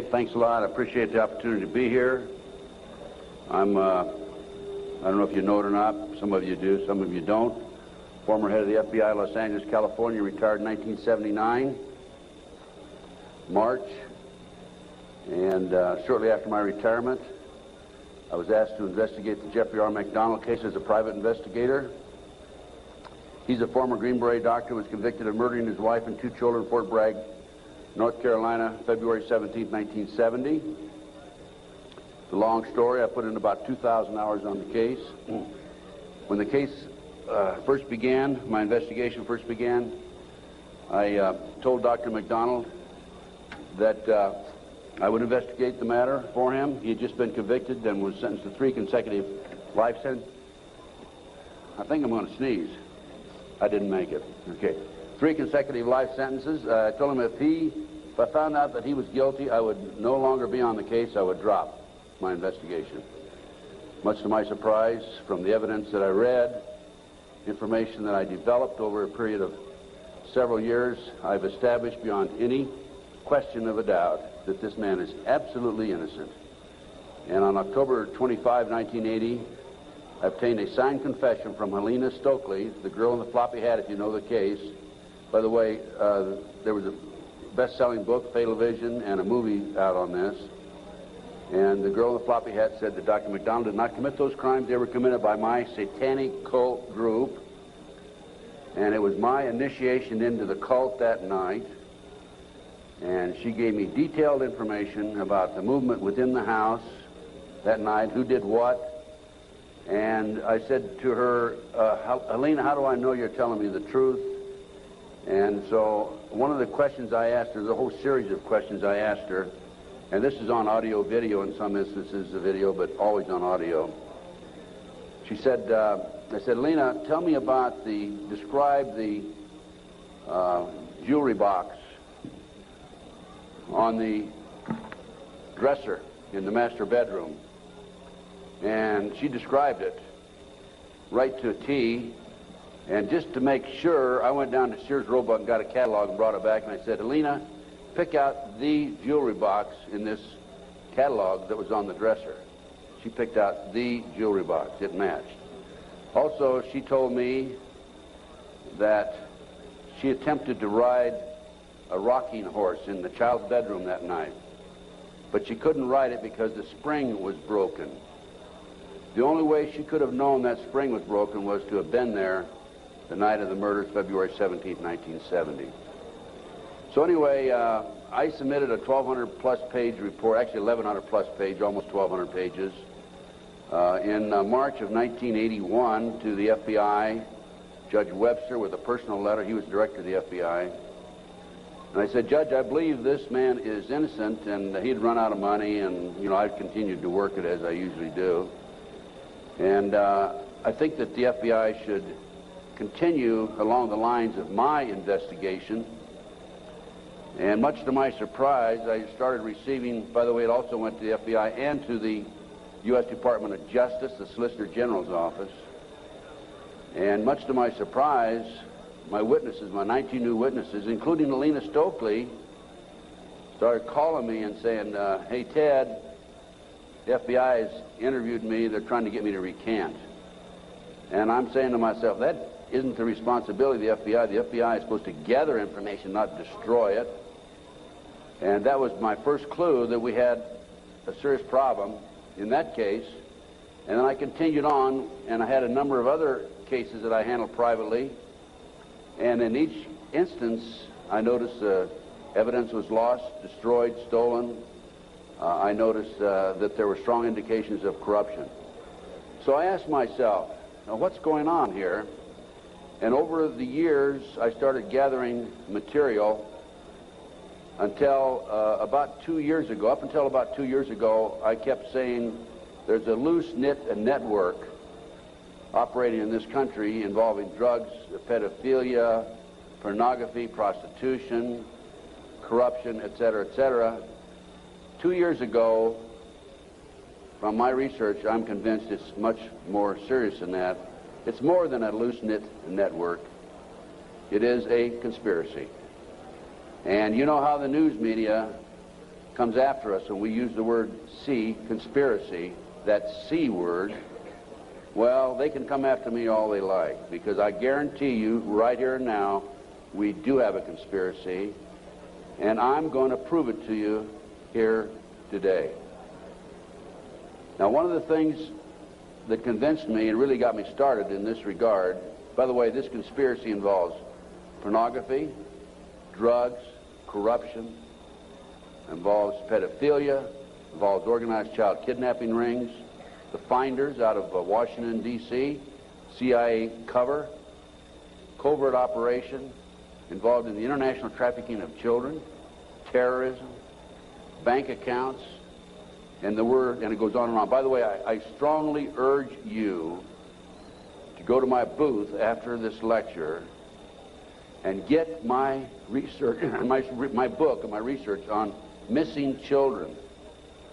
Thanks a lot. I appreciate the opportunity to be here. I don't know if you know it or not. Some of you do, some of you don't. Former head of the FBI, Los Angeles, California, retired in 1979, March. And shortly after my retirement, I was asked to investigate the Jeffrey R. McDonald case as a private investigator. He's a former Green Beret doctor who was convicted of murdering his wife and 2 children in Fort Bragg, North Carolina, February 17, 1970. It's a long story. I put in about 2,000 hours on the case. When the case first began, my investigation first began, I told Dr. McDonald that I would investigate the matter for him. He had just been convicted and was sentenced to 3 consecutive life sentences. I think I'm going to sneeze. I didn't make it. Okay. 3 consecutive life sentences. I told him if I found out that he was guilty, I would no longer be on the case. I would drop my investigation. Much to my surprise, from the evidence that I read, information that I developed over a period of several years, I've established beyond any question of a doubt that this man is absolutely innocent. And on October 25, 1980, I obtained a signed confession from Helena Stokely, the girl in the floppy hat, if you know the case. By the way, there was a best-selling book, Fatal Vision, and a movie out on this. And the girl in the floppy hat said that Dr. McDonald did not commit those crimes. They were committed by my satanic cult group. And it was my initiation into the cult that night. And she gave me detailed information about the movement within the house that night, who did what. And I said to her, Helena, how do I know you're telling me the truth? And so one of the questions I asked her, there's a whole series of questions I asked her, and this is on audio video in some instances, the video, but always on audio. She said, I said, Helena, tell me about describe the jewelry box on the dresser in the master bedroom. And she described it right to a T. And just to make sure, I went down to Sears Roebuck and got a catalog and brought it back, and I said, Helena, pick out the jewelry box in this catalog that was on the dresser. She picked out the jewelry box. It matched. Also, she told me that she attempted to ride a rocking horse in the child's bedroom that night, but she couldn't ride it because the spring was broken. The only way she could have known that spring was broken was to have been there the night of the murders, February 17, 1970. So anyway, I submitted a 1,200-plus page report, actually 1,100-plus page, almost 1,200 pages, in March of 1981 to the FBI, Judge Webster, with a personal letter. He was director of the FBI. And I said, Judge, I believe this man is innocent, and he'd run out of money, and, you know, I've continued to work it as I usually do. And I think that the FBI should continue along the lines of my investigation. And much to my surprise, I started receiving, by the way, it also went to the FBI and to the U.S. Department of Justice, the Solicitor General's office. And much to my surprise, my witnesses, my 19 new witnesses, including Helena Stokely, started calling me and saying, hey, Ted, the FBI has interviewed me. They're trying to get me to recant. And I'm saying to myself, that isn't the responsibility of the FBI. The FBI is supposed to gather information, not destroy it. And that was my first clue that we had a serious problem in that case. And then I continued on, and I had a number of other cases that I handled privately. And in each instance, I noticed evidence was lost, destroyed, stolen. I noticed that there were strong indications of corruption. So I asked myself, now what's going on here? And over the years, I started gathering material until about 2 years ago. Up until about 2 years ago, I kept saying there's a loose-knit network operating in this country involving drugs, pedophilia, pornography, prostitution, corruption, etc., etc. 2 years ago, from my research, I'm convinced it's much more serious than that. It's more than a loose-knit network. It is a conspiracy. And you know how the news media comes after us and we use the word C, conspiracy, that C word, well, they can come after me all they like, because I guarantee you right here and now we do have a conspiracy, and I'm going to prove it to you here today. Now, one of the things that convinced me and really got me started in this regard, by the way, this conspiracy involves pornography, drugs, corruption, involves pedophilia, involves organized child kidnapping rings, the finders out of Washington, D.C., CIA cover, covert operation, involved in the international trafficking of children, terrorism, bank accounts, and it goes on and on. By the way, I strongly urge you to go to my booth after this lecture and get my research, my book and my research on missing children.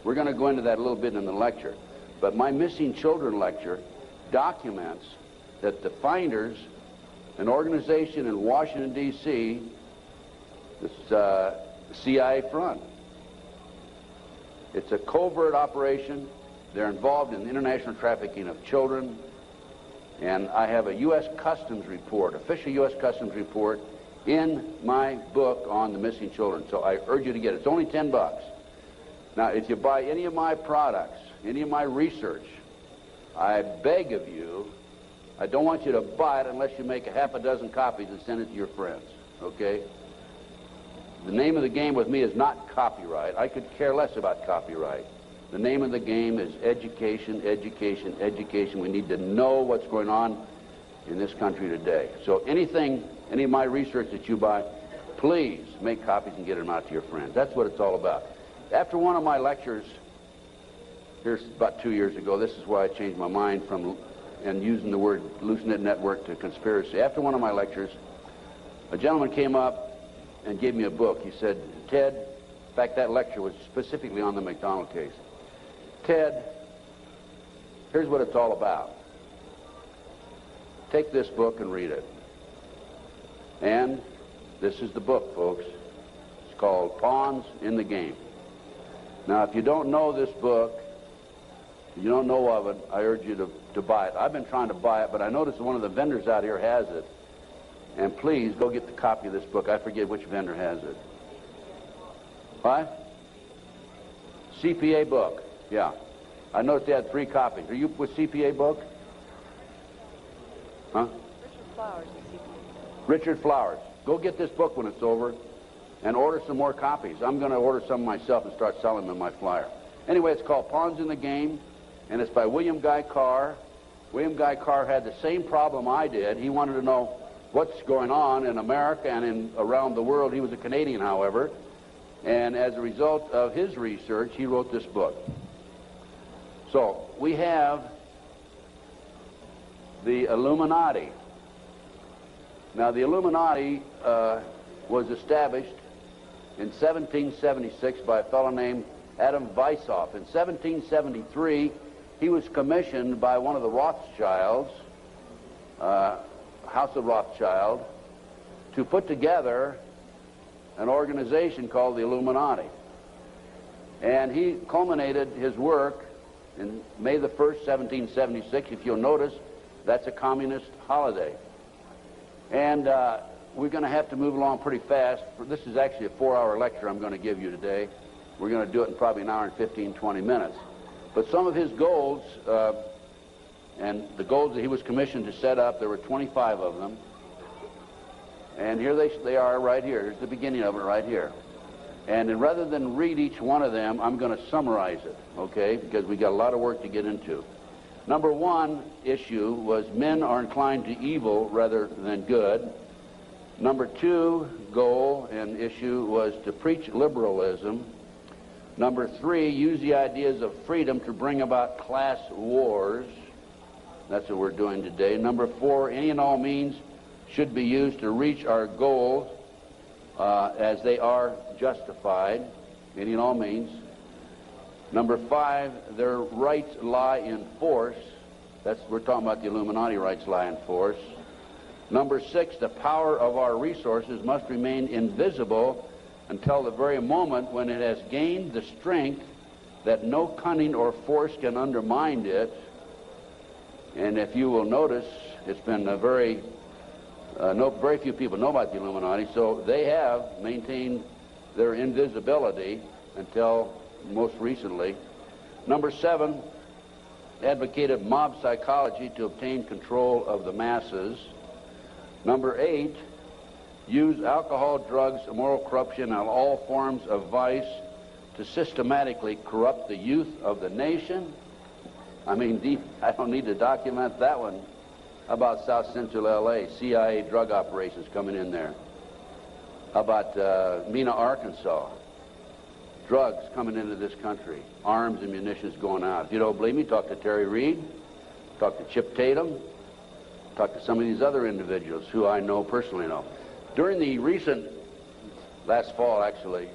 We're going to go into that a little bit in the lecture. But my missing children lecture documents that the finders, an organization in Washington, D.C., this CIA front. It's a covert operation. They're involved in the international trafficking of children. And I have a U.S. Customs report, official U.S. Customs report, in my book on the missing children. So I urge you to get it. It's only $10. Now, if you buy any of my products, any of my research, I beg of you, I don't want you to buy it unless you make a half a dozen copies and send it to your friends, okay? The name of the game with me is not copyright. I could care less about copyright. The name of the game is education, education, education. We need to know what's going on in this country today. So any of my research that you buy, please make copies and get them out to your friends. That's what it's all about. After one of my lectures, here's about 2 years ago, this is why I changed my mind from and using the word Loosenet Network to conspiracy. After one of my lectures, a gentleman came up and gave me a book. He said, Ted, in fact, that lecture was specifically on the McDonald case. Ted, here's what it's all about. Take this book and read it. And this is the book, folks. It's called Pawns in the Game. Now, if you don't know this book, if you don't know of it, I urge you to buy it. I've been trying to buy it, but I noticed one of the vendors out here has it. And please, go get the copy of this book. I forget which vendor has it. What? CPA book. Yeah. I noticed they had 3 copies. Are you with CPA book? Huh? Richard Flowers is CPA. Richard Flowers. Go get this book when it's over and order some more copies. I'm going to order some myself and start selling them in my flyer. Anyway, it's called Pawns in the Game, and it's by William Guy Carr. William Guy Carr had the same problem I did. He wanted to know what's going on in America and around the world. He was a Canadian, however, and as a result of his research, he wrote this book. So we have the Illuminati. Now, the Illuminati was established in 1776 by a fellow named Adam Weishaupt. In 1773, he was commissioned by one of the Rothschilds, House of Rothschild, to put together an organization called the Illuminati. And he culminated his work in May the 1st, 1776. If you'll notice, that's a communist holiday. And we're going to have to move along pretty fast. This is actually a 4-hour lecture I'm going to give you today. We're going to do it in probably an hour and 15, 20 minutes. But some of his goals, and the goals that he was commissioned to set up, there were 25 of them. And here they are right here. Here's the beginning of it right here. And then rather than read each one of them, I'm going to summarize it, okay? Because we got a lot of work to get into. Number 1 issue was men are inclined to evil rather than good. Number 2 goal and issue was to preach liberalism. Number 3, use the ideas of freedom to bring about class wars. That's what we're doing today. Number 4, any and all means should be used to reach our goals as they are justified, any and all means. Number 5, their rights lie in force. We're talking about the Illuminati rights lie in force. Number 6, the power of our resources must remain invisible until the very moment when it has gained the strength that no cunning or force can undermine it. And if you will notice, it's been a very few people know about the Illuminati, so they have maintained their invisibility until most recently. Number 7, advocated mob psychology to obtain control of the masses. Number 8, use alcohol, drugs, moral corruption, and all forms of vice to systematically corrupt the youth of the nation. I mean, I don't need to document that one. How about South Central LA, CIA drug operations coming in there? How about Mena, Arkansas? Drugs coming into this country, arms and munitions going out. If you don't believe me, talk to Terry Reid, talk to Chip Tatum, talk to some of these other individuals who I know personally know. During the recent, last fall actually,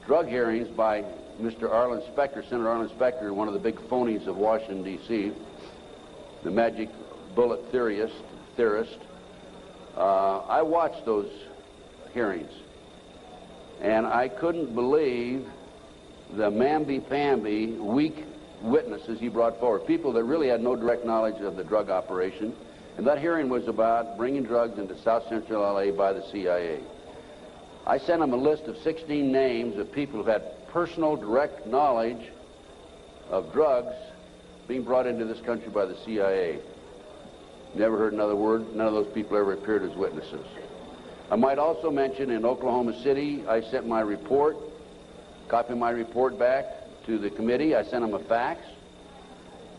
drug hearings by Mr. Arlen Specter, Senator Arlen Specter, one of the big phonies of Washington, D.C., the magic bullet theorist, I watched those hearings, and I couldn't believe the mamby-pamby, weak witnesses he brought forward, people that really had no direct knowledge of the drug operation. And that hearing was about bringing drugs into South Central LA by the CIA. I sent him a list of 16 names of people who had personal, direct knowledge of drugs being brought into this country by the CIA. Never heard another word. None of those people ever appeared as witnesses. I might also mention in Oklahoma City, I sent my report, copy my report back to the committee. I sent them a fax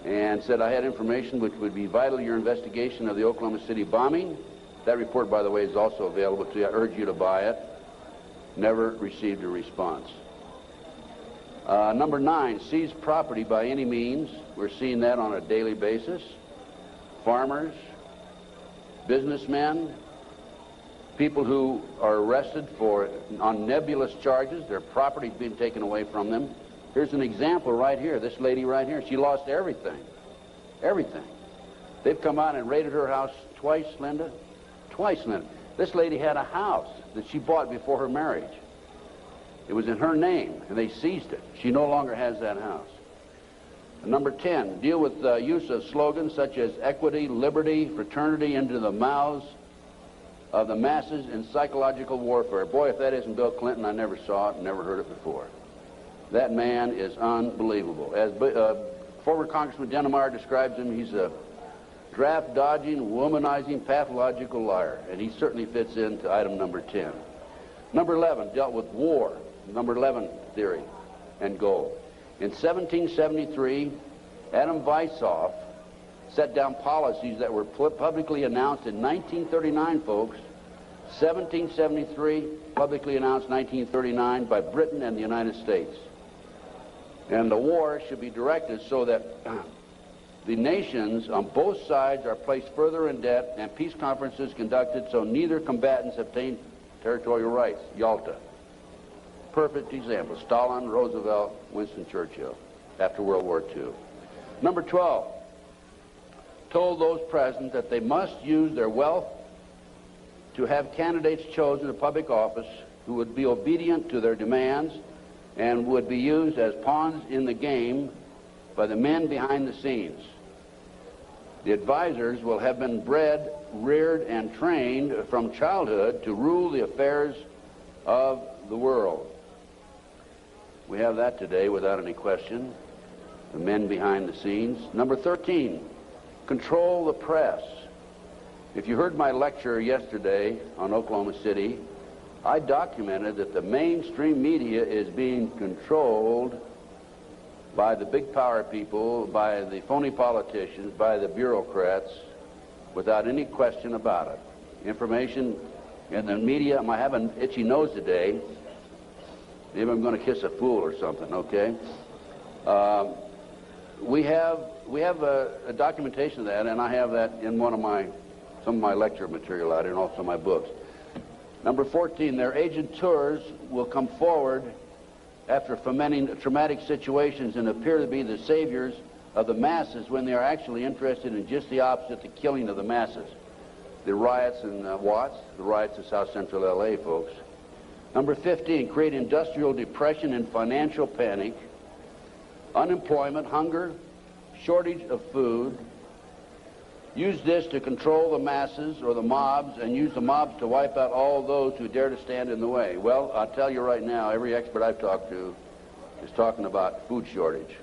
and said I had information which would be vital to your investigation of the Oklahoma City bombing. That report, by the way, is also available to you. I urge you to buy it. Never received a response. Number 9, seize property by any means. We're seeing that on a daily basis. Farmers, businessmen, people who are arrested on nebulous charges, their property's being taken away from them. Here's an example right here. This lady right here, she lost everything. Everything. They've come out and raided her house twice, Linda. Twice, Linda. This lady had a house that she bought before her marriage. It was in her name, and they seized it. She no longer has that house. Number 10, deal with the use of slogans such as equity, liberty, fraternity into the mouths of the masses in psychological warfare. Boy, if that isn't Bill Clinton, I never saw it, never heard it before. That man is unbelievable. As former Congressman Dennemeyer describes him, he's a draft-dodging, womanizing, pathological liar, and he certainly fits into item number 10. Number 11 dealt with war, number 11 theory and goal. In 1773, Adam Weizsäcker set down policies that were publicly announced in 1939, folks. 1773, publicly announced 1939 by Britain and the United States. And the war should be directed so that the nations on both sides are placed further in debt and peace conferences conducted so neither combatants obtain territorial rights. Yalta. Perfect example. Stalin, Roosevelt, Winston Churchill after World War II. Number 12 told those present that they must use their wealth to have candidates chosen to public office who would be obedient to their demands and would be used as pawns in the game by the men behind the scenes. The advisors will have been bred, reared, and trained from childhood to rule the affairs of the world. We have that today without any question, the men behind the scenes. Number 13, control the press. If you heard my lecture yesterday on Oklahoma City, I documented that the mainstream media is being controlled by the big power people, by the phony politicians, by the bureaucrats, without any question about it. Information in the media, I have an itchy nose today. Maybe I'm going to kiss a fool or something, okay? We have a documentation of that, and I have that in some of my lecture material out here and also my books. Number 14, their agenteurs will come forward after fomenting traumatic situations and appear to be the saviors of the masses when they are actually interested in just the opposite, the killing of the masses. The riots in Watts, the riots in South Central LA, folks. Number 15, create industrial depression and financial panic, unemployment, hunger, shortage of food. Use this to control the masses or the mobs, and use the mobs to wipe out all those who dare to stand in the way. Well, I'll tell you right now, every expert I've talked to is talking about food shortage.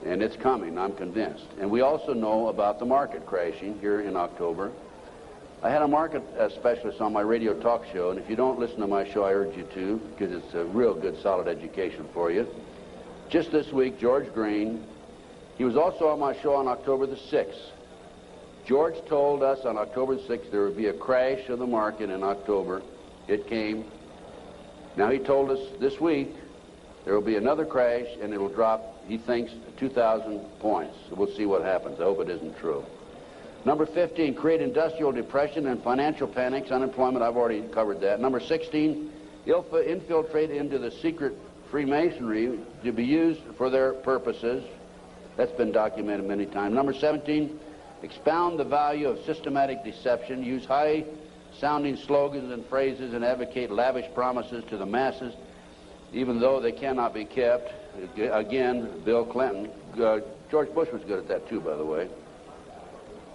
And it's coming, I'm convinced. And we also know about the market crashing here in October. I had a market specialist on my radio talk show, and if you don't listen to my show, I urge you to, because it's a real good, solid education for you. Just this week, George Green, he was also on my show on October the 6th. George told us on October the 6th there would be a crash of the market in October. It came. Now he told us this week there will be another crash, and it'll drop, he thinks, 2,000 points. So we'll see what happens. I hope it isn't true. Number 15, create industrial depression and financial panics, unemployment. I've already covered that. Number 16, infiltrate into the secret Freemasonry to be used for their purposes. That's been documented many times. Number 17, expound the value of systematic deception. Use high-sounding slogans and phrases and advocate lavish promises to the masses, even though they cannot be kept. Again, Bill Clinton. George Bush was good at that too, by the way.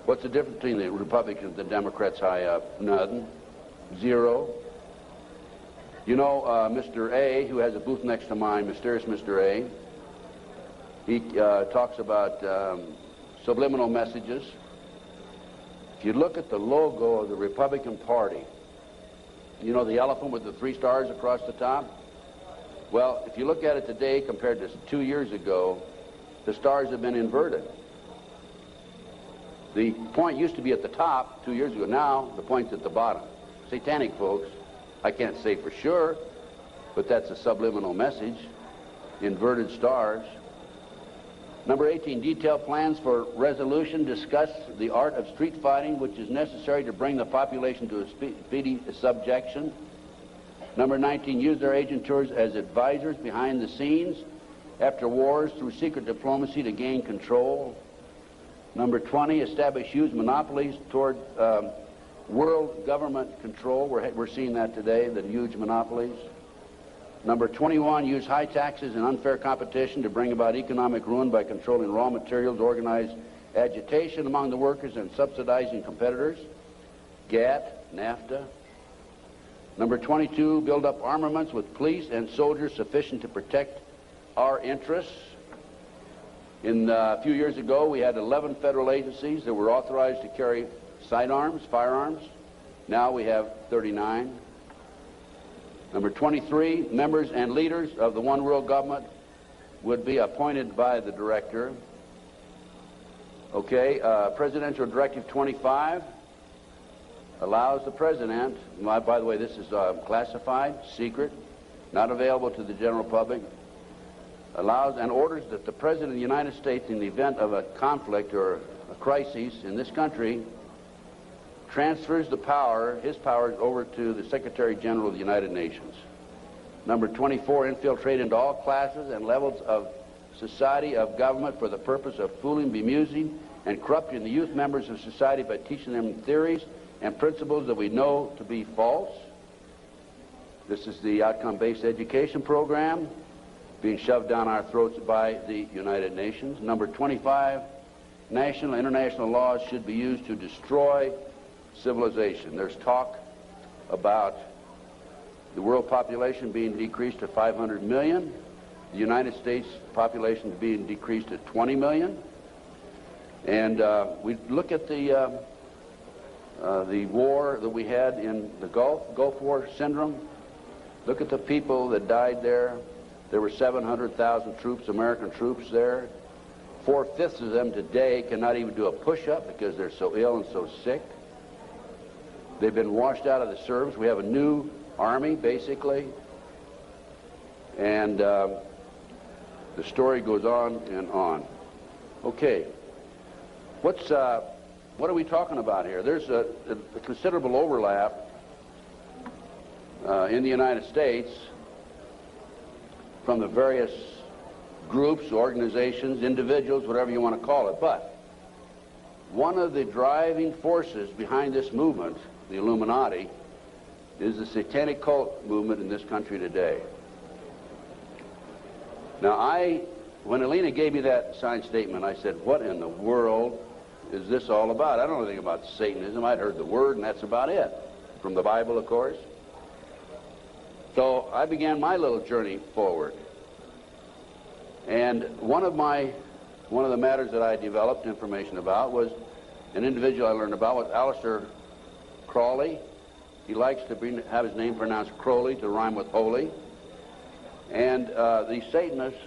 What's the difference between the Republicans and the Democrats high up? Nothing. Zero. You know, Mr. A, who has a booth next to mine, mysterious Mr. A, he talks about subliminal messages. If you look at the logo of the Republican Party, you know the elephant with the 3 stars across the top? Well, if you look at it today compared to 2 years ago, the stars have been inverted. The point used to be at the top 2 years ago. Now, the point's at the bottom. Satanic, folks. I can't say for sure, but that's a subliminal message. Inverted stars. Number 18, detail plans for resolution. Discuss the art of street fighting, which is necessary to bring the population to a speedy subjection. Number 19, use their agentures as advisors behind the scenes after wars through secret diplomacy to gain control. Number 20, establish huge monopolies toward world government control. We're seeing that today, the huge monopolies. Number 21, use high taxes and unfair competition to bring about economic ruin by controlling raw materials, organize agitation among the workers, and subsidizing competitors. GATT, NAFTA. Number 22, build up armaments with police and soldiers sufficient to protect our interests. A few years ago, we had 11 federal agencies that were authorized to carry sidearms, firearms. Now we have 39. Number 23, members and leaders of the one world government would be appointed by the director. Okay, Presidential Directive 25 allows the president, by the way, this is classified, secret, not available to the general public, allows and orders that the President of the United States, in the event of a conflict or a crisis in this country, transfers the power, his powers, over to the Secretary General of the United Nations. Number 24, infiltrate into all classes and levels of society, of government, for the purpose of fooling, bemusing, and corrupting the youth members of society by teaching them theories and principles that we know to be false. This is the outcome-based education program being shoved down our throats by the United Nations. Number 25, national and international laws should be used to destroy civilization. There's talk about the world population being decreased to 500 million, the United States population being decreased to 20 million. And we look at the war that we had in the Gulf War syndrome. Look at the people that died there. There were 700,000 troops, American troops there. 4/5 of them today cannot even do a push-up because they're so ill and so sick. They've been washed out of the service. We have a new army, basically. And the story goes on and on. Okay. What are we talking about here? There's a considerable overlap in the United States from the various groups, organizations, individuals, whatever you want to call it. But one of the driving forces behind this movement, the Illuminati, is the satanic cult movement in this country today. Now, when Alina gave me that signed statement, I said, what in the world is this all about? I don't know anything about Satanism. I'd heard the word, and that's about it. From the Bible, of course. So I began my little journey forward. And one of the matters that I developed information about was an individual I learned about was Aleister Crowley. He likes to have his name pronounced Crowley to rhyme with holy. And the Satanists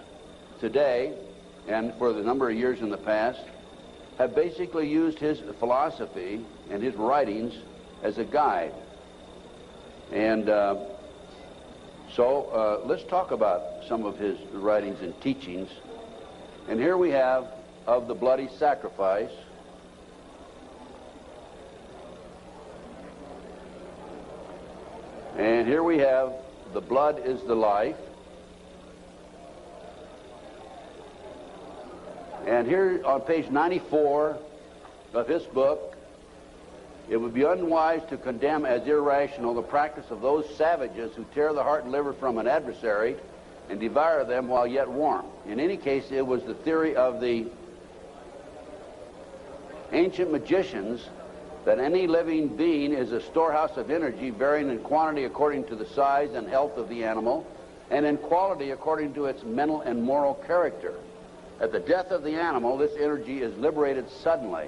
today, and for the number of years in the past, have basically used his philosophy and his writings as a guide. And so let's talk about some of his writings and teachings. And here we have Of the Bloody Sacrifice. And here we have The Blood is the Life. And here on page 94 of his book, it would be unwise to condemn as irrational the practice of those savages who tear the heart and liver from an adversary and devour them while yet warm. In any case, it was the theory of the ancient magicians that any living being is a storehouse of energy varying in quantity according to the size and health of the animal, and in quality according to its mental and moral character. At the death of the animal, this energy is liberated suddenly.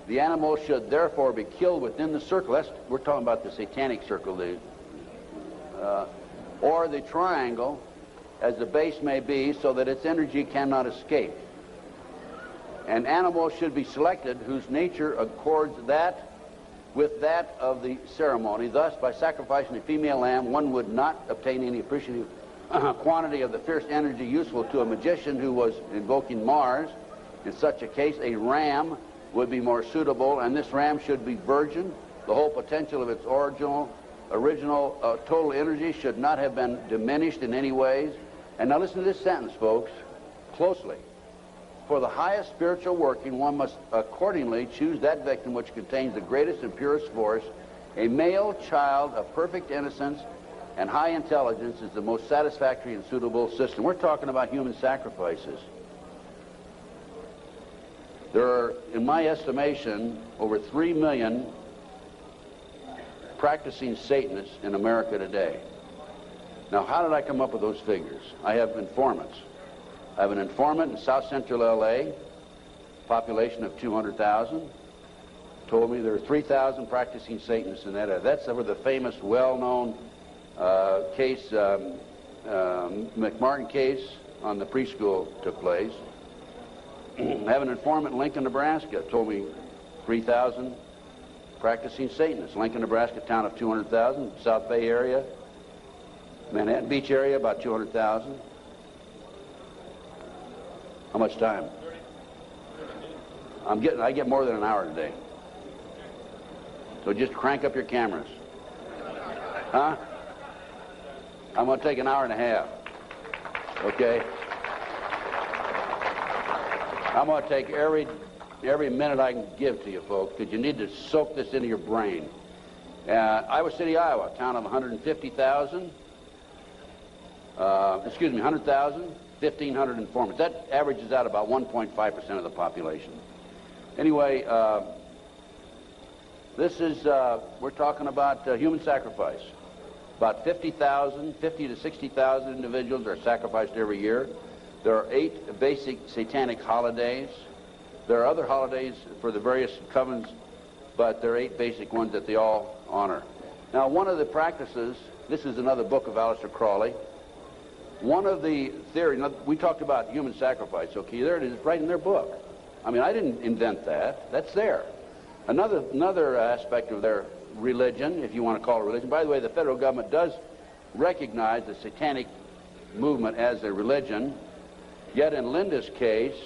The animal should therefore be killed within the circle. We're talking about the satanic circle, or the triangle, as the base may be, so that its energy cannot escape. An animal should be selected whose nature accords with that of the ceremony. Thus, by sacrificing a female lamb, one would not obtain any appreciative quantity of the fierce energy useful to a magician who was invoking Mars. In such a case, a ram would be more suitable, and this ram should be virgin. The whole potential of its original total energy should not have been diminished in any ways. And now listen to this sentence, folks, closely. For the highest spiritual working, one must accordingly choose that victim which contains the greatest and purest force. A male child of perfect innocence and high intelligence is the most satisfactory and suitable system. We're talking about human sacrifices. There are, in my estimation, over 3 million practicing Satanists in America today. Now, how did I come up with those figures? I have informants. I have an informant in South Central LA, population of 200,000, told me there are 3,000 practicing Satanists in that area. That's where the famous, well-known case, McMartin case on the preschool took place. I have an informant in Lincoln, Nebraska, told me 3,000 practicing Satanists. Lincoln, Nebraska, town of 200,000, South Bay area, Manhattan Beach area, about 200,000. How much time? I get more than an hour today. So just crank up your cameras. Huh? I'm going to take an hour and a half. Okay? I'm going to take every minute I can give to you folks, because you need to soak this into your brain. Iowa City, Iowa, town of 150,000. 100,000, 1,500 informants. That averages out about 1.5% of the population. Anyway, we're talking about human sacrifice. About 50 to 60,000 individuals are sacrificed every year. There are 8 basic satanic holidays. There are other holidays for the various covens, but there are 8 basic ones that they all honor. Now, one of the practices, this is another book of Aleister Crowley. One of the theories, we talked about human sacrifice, okay, there it is, right in their book. I mean, I didn't invent that. That's there. Another aspect of their religion, if you want to call it religion, by the way, the federal government does recognize the satanic movement as a religion, yet in Linda's case,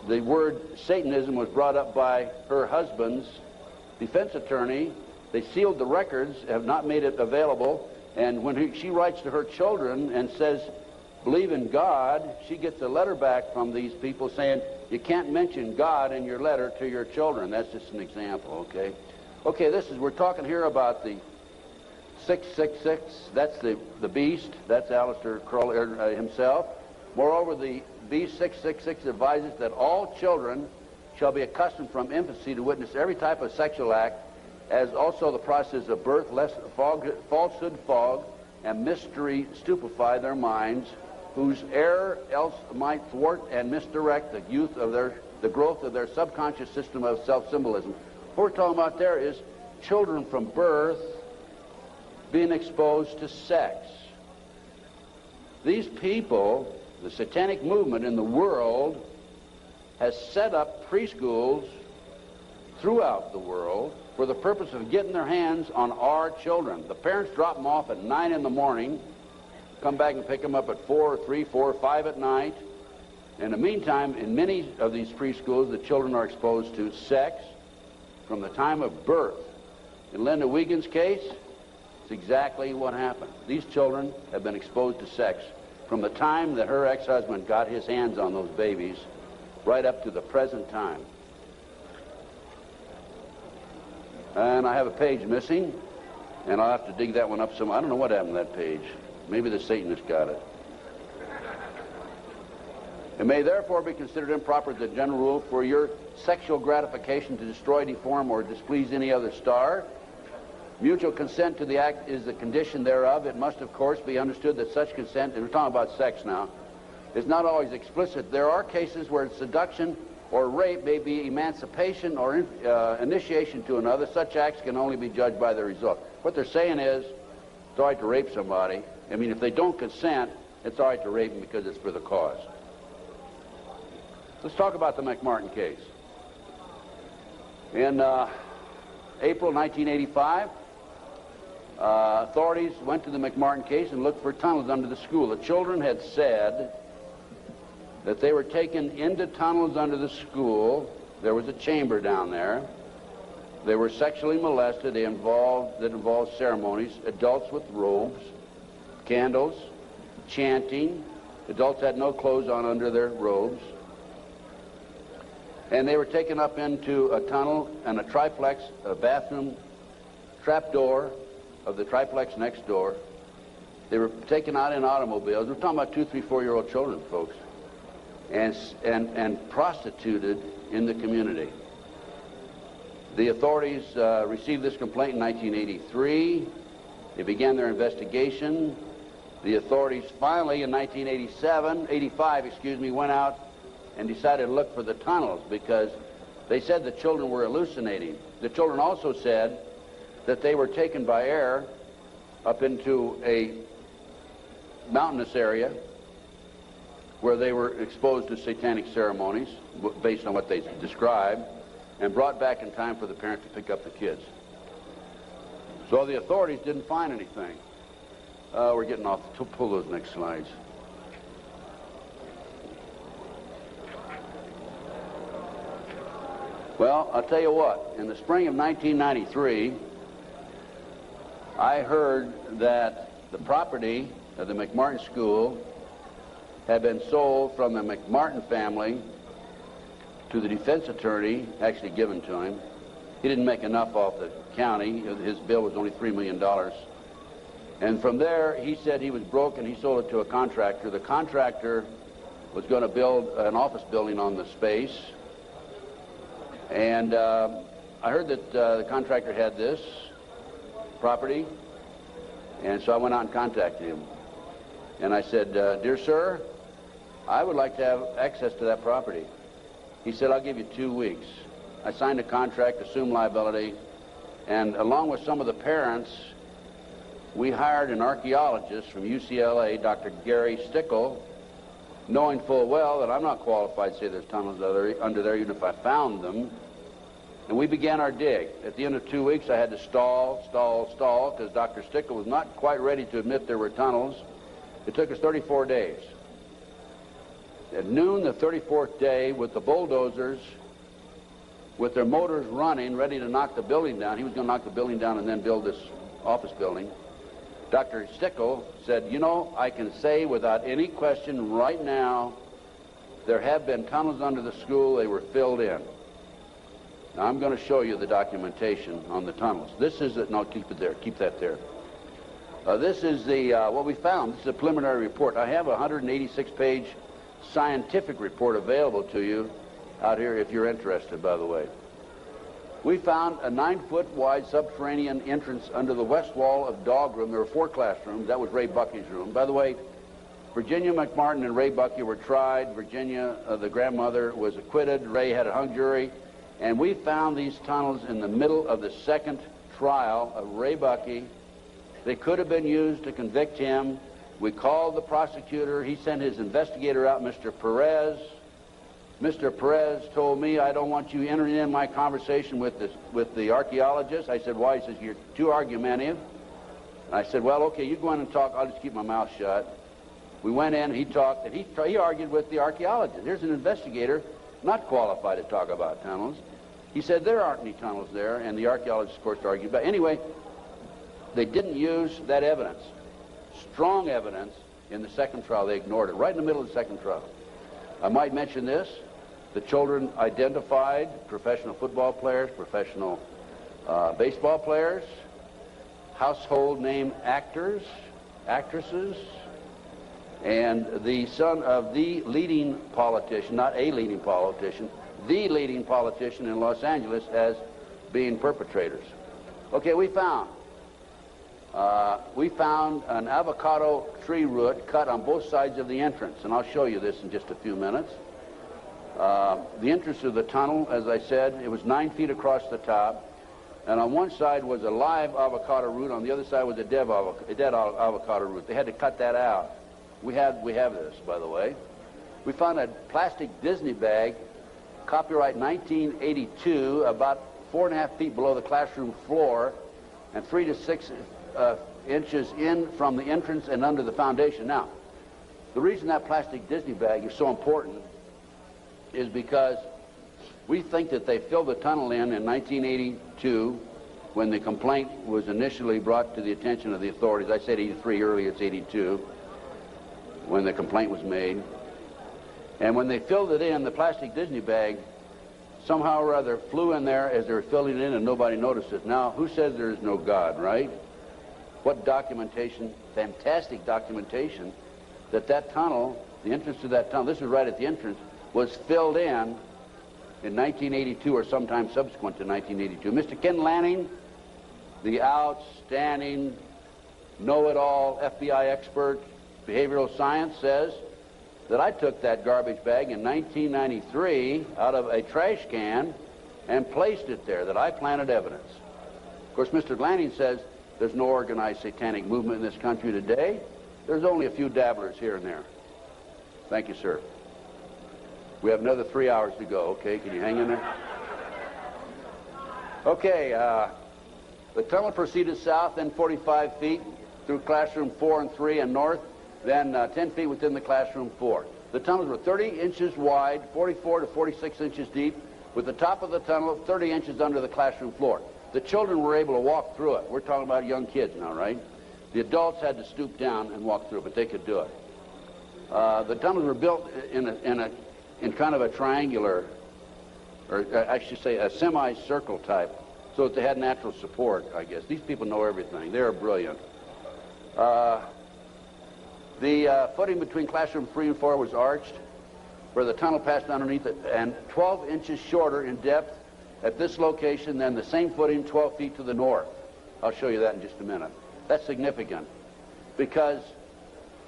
the word Satanism was brought up by her husband's defense attorney. They sealed the records, have not made it available. And when she writes to her children and says, believe in God, she gets a letter back from these people saying, you can't mention God in your letter to your children. That's just an example, okay? Okay, we're talking here about the 666, that's the beast, that's Aleister Crowley himself. Moreover, the beast 666 advises that all children shall be accustomed from infancy to witness every type of sexual act, as also the process of birth, lest falsehood fog and mystery stupefy their minds, whose error else might thwart and misdirect the growth of their subconscious system of self-symbolism. What we're talking about there is children from birth being exposed to sex. These people, the satanic movement in the world, has set up preschools throughout the world for the purpose of getting their hands on our children. The parents drop them off at 9 in the morning, come back and pick them up at 4, 3, 4, 5 at night. In the meantime, in many of these preschools, the children are exposed to sex from the time of birth. In Linda Wiegand's case, it's exactly what happened. These children have been exposed to sex from the time that her ex-husband got his hands on those babies right up to the present time. And I have a page missing, and I'll have to dig that one up some. I don't know what happened to that page. Maybe the Satanist got it. It may therefore be considered improper as a general rule for your sexual gratification to destroy, deform, or displease any other star. Mutual consent to the act is the condition thereof. It must, of course, be understood that such consent, and we're talking about sex now, is not always explicit. There are cases where seduction or rape may be emancipation or initiation to another. Such acts can only be judged by their result. What they're saying is, it's all right to rape somebody. I mean, if they don't consent, it's all right to rape them because it's for the cause. Let's talk about the McMartin case. In April 1985, authorities went to the McMartin case and looked for tunnels under the school. The children had said that they were taken into tunnels under the school. There was a chamber down there. They were sexually molested. That involved ceremonies, adults with robes, candles, chanting. Adults had no clothes on under their robes. And they were taken up into a tunnel and a triplex, a bathroom trapdoor of the triplex next door. They were taken out in automobiles. We're talking about 2, 3, 4-year-old children, folks, and prostituted in the community. The authorities received this complaint in 1983. They began their investigation. The authorities finally, in 85, went out and decided to look for the tunnels because they said the children were hallucinating. The children also said that they were taken by air up into a mountainous area where they were exposed to satanic ceremonies based on what they described, and brought back in time for the parents to pick up the kids. So the authorities didn't find anything. We're getting off. Pull those next slides. Well, I'll tell you what. In the spring of 1993, I heard that the property of the McMartin School had been sold from the McMartin family to the defense attorney, actually given to him. He didn't make enough off the county. His bill was only $3 million. And from there, he said he was broke and he sold it to a contractor. The contractor was going to build an office building on the space. And I heard that the contractor had this property, and so I went out and contacted him. And I said, dear sir, I would like to have access to that property. He said, I'll give you 2 weeks. I signed a contract, assumed liability, and along with some of the parents, we hired an archaeologist from UCLA, Dr. Gary Stickle, knowing full well that I'm not qualified to say there's tunnels under there, even if I found them. And we began our dig. At the end of 2 weeks, I had to stall, because Dr. Stickle was not quite ready to admit there were tunnels. It took us 34 days. At noon the 34th day, with the bulldozers, with their motors running, ready to knock the building down, he was going to knock the building down and then build this office building. Dr. Stickle said, you know, I can say without any question right now, there have been tunnels under the school. They were filled in. Now, I'm going to show you the documentation on the tunnels. This is it. No, keep it there. Keep that there. This is the what we found. This is a preliminary report. I have a 186-page scientific report available to you out here if you're interested, by the way. We found a 9-foot wide subterranean entrance under the west wall of dog room. There were 4 classrooms. That was Ray Bucky's room. By the way, Virginia McMartin and Ray Bucky were tried. Virginia, the grandmother, was acquitted. Ray had a hung jury. And we found these tunnels in the middle of the second trial of Ray Bucky. They could have been used to convict him. We called the prosecutor. He sent his investigator out, Mr. Perez. Mr. Perez told me, I don't want you entering in my conversation with the archaeologist. I said, why? He says, you're too argumentative. And I said, well, okay, you go in and talk. I'll just keep my mouth shut. We went in, he talked, and he argued with the archaeologist. Here's an investigator not qualified to talk about tunnels. He said, there aren't any tunnels there, and the archaeologist, of course, argued. But anyway, they didn't use that evidence, strong evidence, in the second trial. They ignored it, right in the middle of the second trial. I might mention this. The children identified professional football players, professional baseball players, household name actors, actresses, and the son of the leading politician, not a leading politician, the leading politician in Los Angeles as being perpetrators. Okay, we found an avocado tree root cut on both sides of the entrance, and I'll show you this in just a few minutes. The entrance to the tunnel, as I said, it was 9 feet across the top, and on one side was a live avocado root, on the other side was a dead avocado root. They had to cut that out. We have this, by the way. We found a plastic Disney bag, copyright 1982, about 4.5 feet below the classroom floor, and 3 to 6 inches in from the entrance and under the foundation. Now, the reason that plastic Disney bag is so important is because we think that they filled the tunnel in 1982 when the complaint was initially brought to the attention of the authorities. I said 83 earlier, it's 82 when the complaint was made. And when they filled it in, the plastic Disney bag somehow or other flew in there as they were filling it in and nobody noticed it. Now, who says there is no God, right? What documentation, fantastic documentation, that tunnel, the entrance to that tunnel, this is right at the entrance, was filled in 1982 or sometime subsequent to 1982. Mr. Ken Lanning, the outstanding, know-it-all FBI expert, behavioral science, says that I took that garbage bag in 1993 out of a trash can and placed it there, that I planted evidence. Of course, Mr. Lanning says there's no organized satanic movement in this country today. There's only a few dabblers here and there. Thank you, sir. We have another 3 hours to go, okay? Can you hang in there? Okay, the tunnel proceeded south, then 45 feet through classroom 4 and 3 and north, then 10 feet within the classroom 4. The tunnels were 30 inches wide, 44 to 46 inches deep, with the top of the tunnel 30 inches under the classroom floor. The children were able to walk through it. We're talking about young kids now, right? The adults had to stoop down and walk through it, but they could do it. The tunnels were built in kind of a triangular, or I should say a semicircle type, so that they had natural support, I guess. These people know everything. They are brilliant. The footing between classroom 3 and 4 was arched, where the tunnel passed underneath it, and 12 inches shorter in depth at this location than the same footing 12 feet to the north. I'll show you that in just a minute. That's significant, because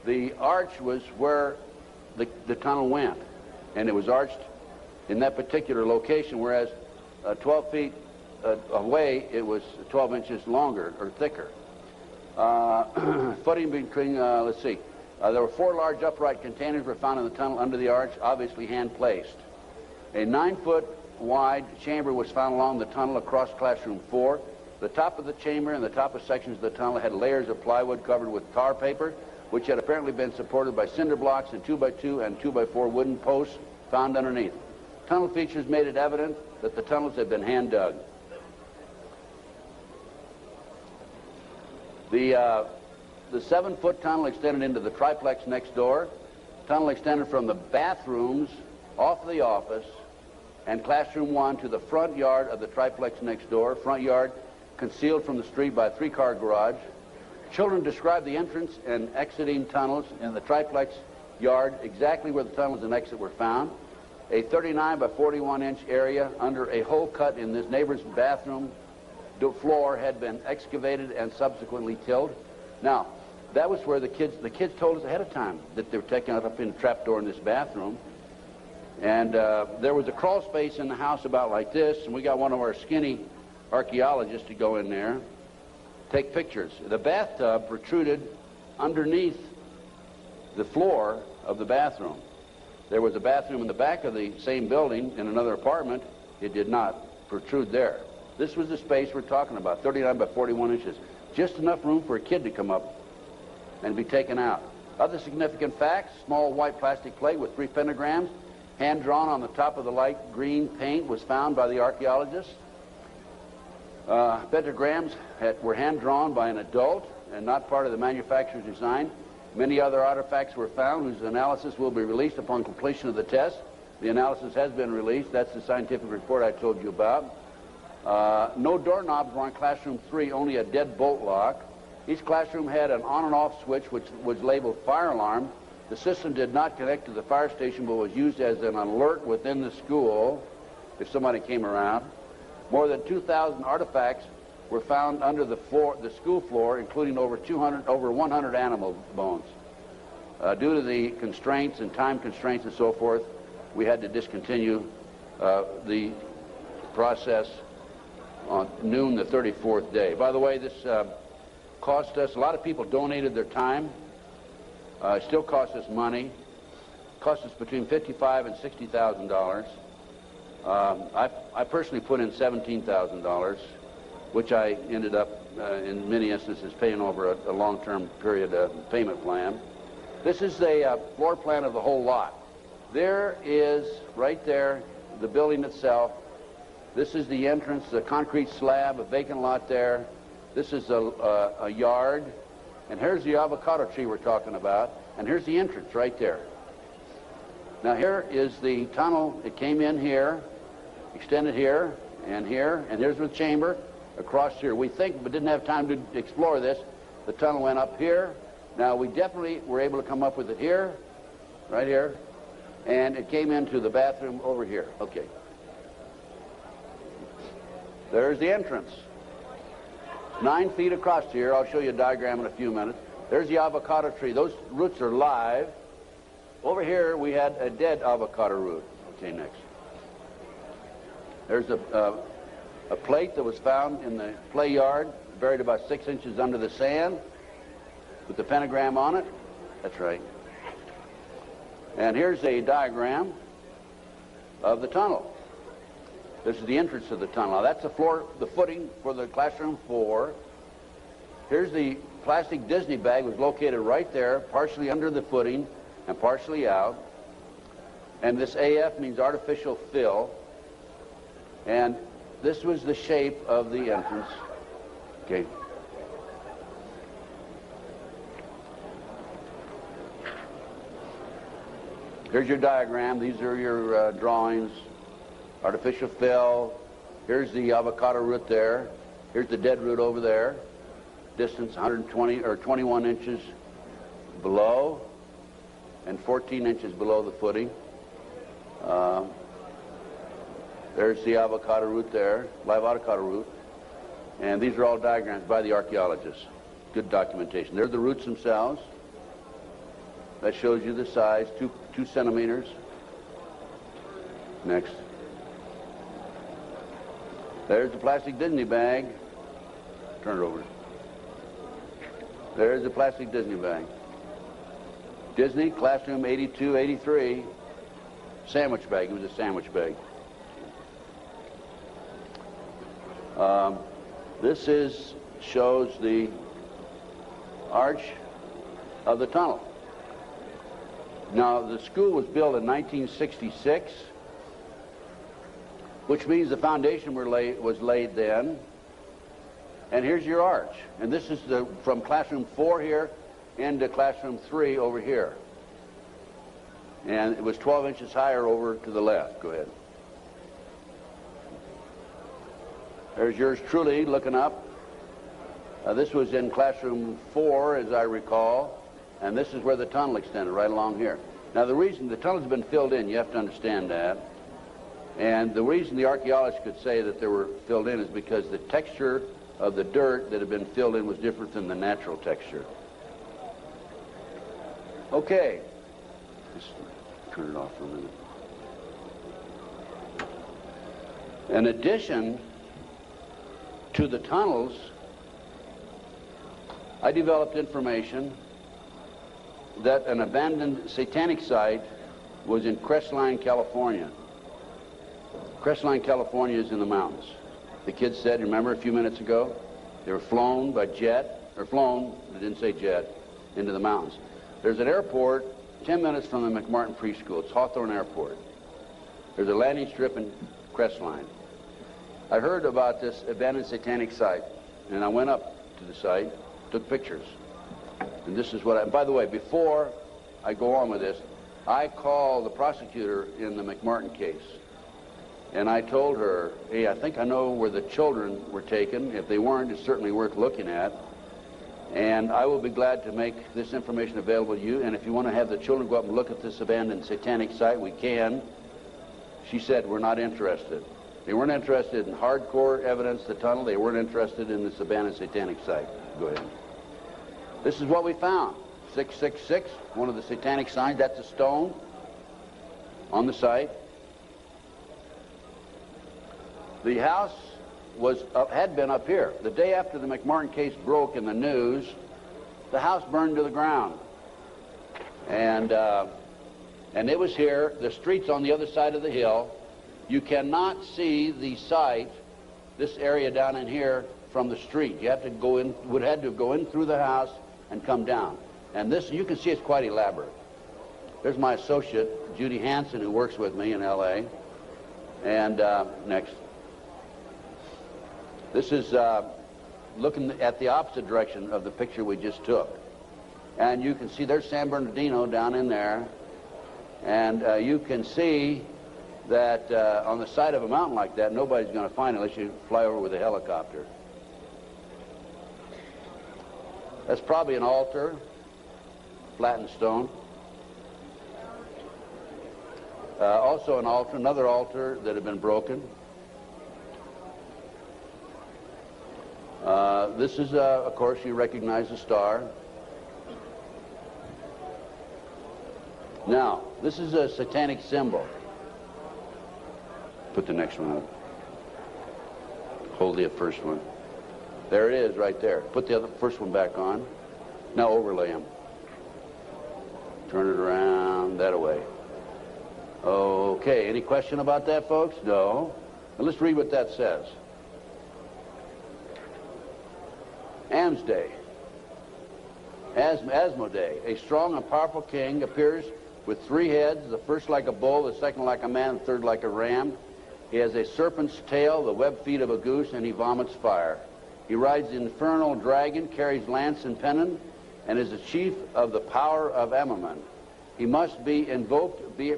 the arch was where the tunnel went, and it was arched in that particular location, whereas 12 feet away, it was 12 inches longer or thicker. Footing between, let's see, there were 4 large upright containers were found in the tunnel under the arch, obviously hand-placed. A 9-foot wide chamber was found along the tunnel across classroom 4. The top of the chamber and the top of sections of the tunnel had layers of plywood covered with tar paper, which had apparently been supported by cinder blocks and 2x2 and 2x4 wooden posts found underneath. Tunnel features made it evident that the tunnels had been hand-dug. The 7-foot tunnel extended into the triplex next door. Tunnel extended from the bathrooms off the office and classroom 1 to the front yard of the triplex next door. Front yard concealed from the street by a 3-car garage. Children described the entrance and exiting tunnels in the triplex yard, exactly where the tunnels and exit were found. A 39 by 41 inch area under a hole cut in this neighbor's bathroom floor had been excavated and subsequently tilled. Now, that was where the kids told us ahead of time that they were taking it up in a trapdoor in this bathroom. And there was a crawl space in the house about like this, and we got one of our skinny archaeologists to go in there, take pictures. The bathtub protruded underneath the floor of the bathroom. There was a bathroom in the back of the same building in another apartment. It did not protrude there. This was the space we're talking about, 39 by 41 inches. Just enough room for a kid to come up and be taken out. Other significant facts: small white plastic plate with 3 pentagrams, hand-drawn on the top of the light green paint, was found by the archaeologists. Pentagrams were hand-drawn by an adult and not part of the manufacturer's design. Many other artifacts were found whose analysis will be released upon completion of the test. The analysis has been released. That's the scientific report I told you about. No doorknobs were on classroom 3, only a dead bolt lock. Each classroom had an on and off switch which was labeled fire alarm. The system did not connect to the fire station but was used as an alert within the school if somebody came around. More than 2,000 artifacts were found under the school floor, including over 100 animal bones. Due to the constraints and time constraints and so forth, we had to discontinue the process on noon the 34th day. By the way, this cost us, a lot of people donated their time. It still costs us money. It cost us between $55,000 and $60,000. I personally put in $17,000, which I ended up, in many instances, paying over a long-term period payment plan. This is a floor plan of the whole lot. There is, right there, the building itself. This is the entrance, the concrete slab, a vacant lot there. This is a yard. And here's the avocado tree we're talking about. And here's the entrance right there. Now here is the tunnel. It came in here, extended here, and here's the chamber across here. We think, but didn't have time to explore this, the tunnel went up here. Now we definitely were able to come up with it here, right here, and it came into the bathroom over here. Okay. There's the entrance. 9 feet across here. I'll show you a diagram in a few minutes. There's the avocado tree. Those roots are live. Over here we had a dead avocado root. Okay, next. There's a plate that was found in the play yard, buried about 6 inches under the sand, with the pentagram on it. That's right. And here's a diagram of the tunnel. This is the entrance of the tunnel. Now that's the floor, the footing for the classroom 4. Here's the plastic Disney bag, was located right there, partially under the footing and partially out. And this AF means artificial fill. And this was the shape of the entrance. Okay. Here's your diagram. These are your drawings. Artificial fill. Here's the avocado root there. Here's the dead root over there. Distance 120 or 21 inches below and 14 inches below the footing. There's the avocado root there, live avocado root. And these are all diagrams by the archaeologists. Good documentation. There's the roots themselves. That shows you the size, 2 centimeters. Next. There's the plastic Disney bag. Turn it over. There's the plastic Disney bag. Disney, classroom 82, 83. Sandwich bag. It was a sandwich bag. This shows the arch of the tunnel. Now, the school was built in 1966, which means the foundation was laid then. And here's your arch. And this is from classroom 4 here into classroom 3 over here. And it was 12 inches higher over to the left. Go ahead. There's yours truly looking up. This was in classroom 4, as I recall, and this is where the tunnel extended, right along here. Now, the reason the tunnel's been filled in, you have to understand that, and the reason the archaeologists could say that they were filled in is because the texture of the dirt that had been filled in was different than the natural texture. Okay. Just turn it off for a minute. In addition to the tunnels, I developed information that an abandoned satanic site was in Crestline, California. Crestline, California is in the mountains. The kids said, remember a few minutes ago, they were flown by jet, or flown, they didn't say jet, into the mountains. There's an airport 10 minutes from the McMartin preschool. It's Hawthorne Airport. There's a landing strip in Crestline. I heard about this abandoned satanic site, and I went up to the site, took pictures. And this is what by the way, before I go on with this, I called the prosecutor in the McMartin case. And I told her, hey, I think I know where the children were taken. If they weren't, it's certainly worth looking at. And I will be glad to make this information available to you. And if you want to have the children go up and look at this abandoned satanic site, we can. She said, we're not interested. They weren't interested in hardcore evidence, the tunnel. They weren't interested in this abandoned satanic site. Go ahead. This is what we found. 666, one of the satanic signs. That's a stone on the site. The house had been up here. The day after the McMartin case broke in the news, the house burned to the ground. And it was here. The street's on the other side of the hill. You cannot see the site, this area down in here, from the street. You have to go in, would have to go in through the house and come down. And this, you can see it's quite elaborate. There's my associate, Judy Hansen, who works with me in LA. And next. This is looking at the opposite direction of the picture we just took. And you can see there's San Bernardino down in there. And you can see that on the side of a mountain like that, nobody's going to find it unless you fly over with a helicopter. That's probably an altar, flattened stone. Also an altar, another altar that had been broken. This is, of course, you recognize the star. Now, this is a satanic symbol. Put the next one up. Hold the first one. There it is right there. Put the first one back on. Now overlay them. Turn it around that way. Okay, any question about that, folks? No. Now let's read what that says. Asmodee, a strong and powerful king, appears with 3 heads, the first like a bull, the second like a man, the third like a ram. He has a serpent's tail, the webbed feet of a goose, and he vomits fire. He rides the infernal dragon, carries lance and pennon, and is the chief of the power of Ammerman. He must be invoked, be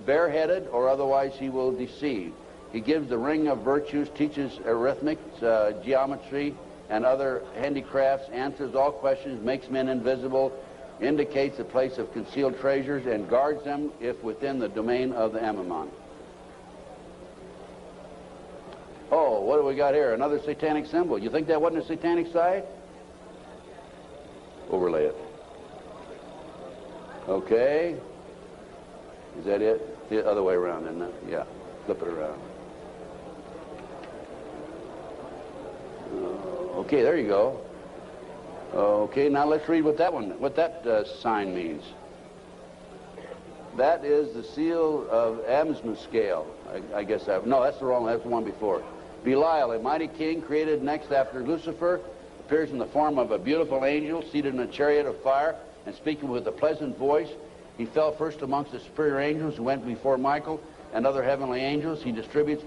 bareheaded, or otherwise he will deceive. He gives the ring of virtues, teaches arithmetic, geometry, and other handicrafts, answers all questions, makes men invisible, indicates the place of concealed treasures, and guards them if within the domain of the Ammerman. Oh, what do we got here? Another satanic symbol. You think that wasn't a satanic site? Overlay it. Okay. Is that it? The other way around, isn't it? Yeah. Flip it around. Okay, there you go. Okay, now let's read what that sign means. That is the seal of Amsman scale. I guess no, that's the wrong. That's the one before. Belial, a mighty king created next after Lucifer, appears in the form of a beautiful angel seated in a chariot of fire and speaking with a pleasant voice. He fell first amongst the superior angels who went before Michael and other heavenly angels. He distributes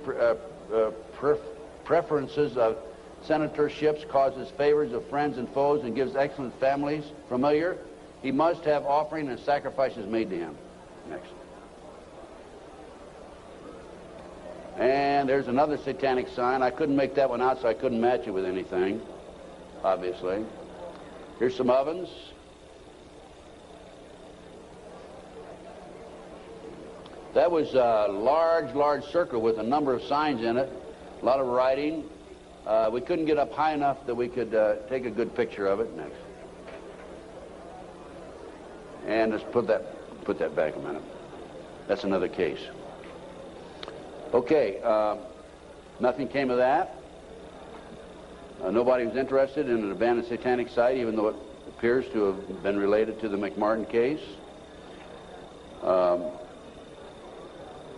preferences of senatorships, causes favors of friends and foes, and gives excellent families. Familiar? He must have offering and sacrifices made to him. Next. And there's another satanic sign. I couldn't make that one out, so I couldn't match it with anything. obviously. Here's some ovens. That was a large circle with a number of signs in it, a lot of writing. We couldn't get up high enough that we could take a good picture of it. Next. And let's put that back a minute. That's another case. Okay, nothing came of that. Nobody was interested in an abandoned satanic site, even though it appears to have been related to the McMartin case.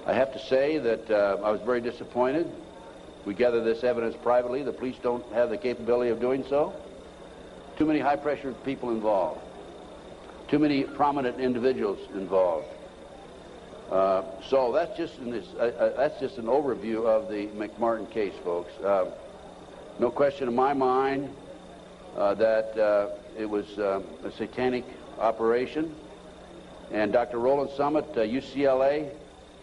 I have to say that I was very disappointed. We gathered this evidence privately. The police don't have the capability of doing so. Too many high-pressure people involved. Too many prominent individuals involved. So that's just an overview of the McMartin case, folks. No question in my mind that it was a satanic operation. And Dr. Roland Summit, UCLA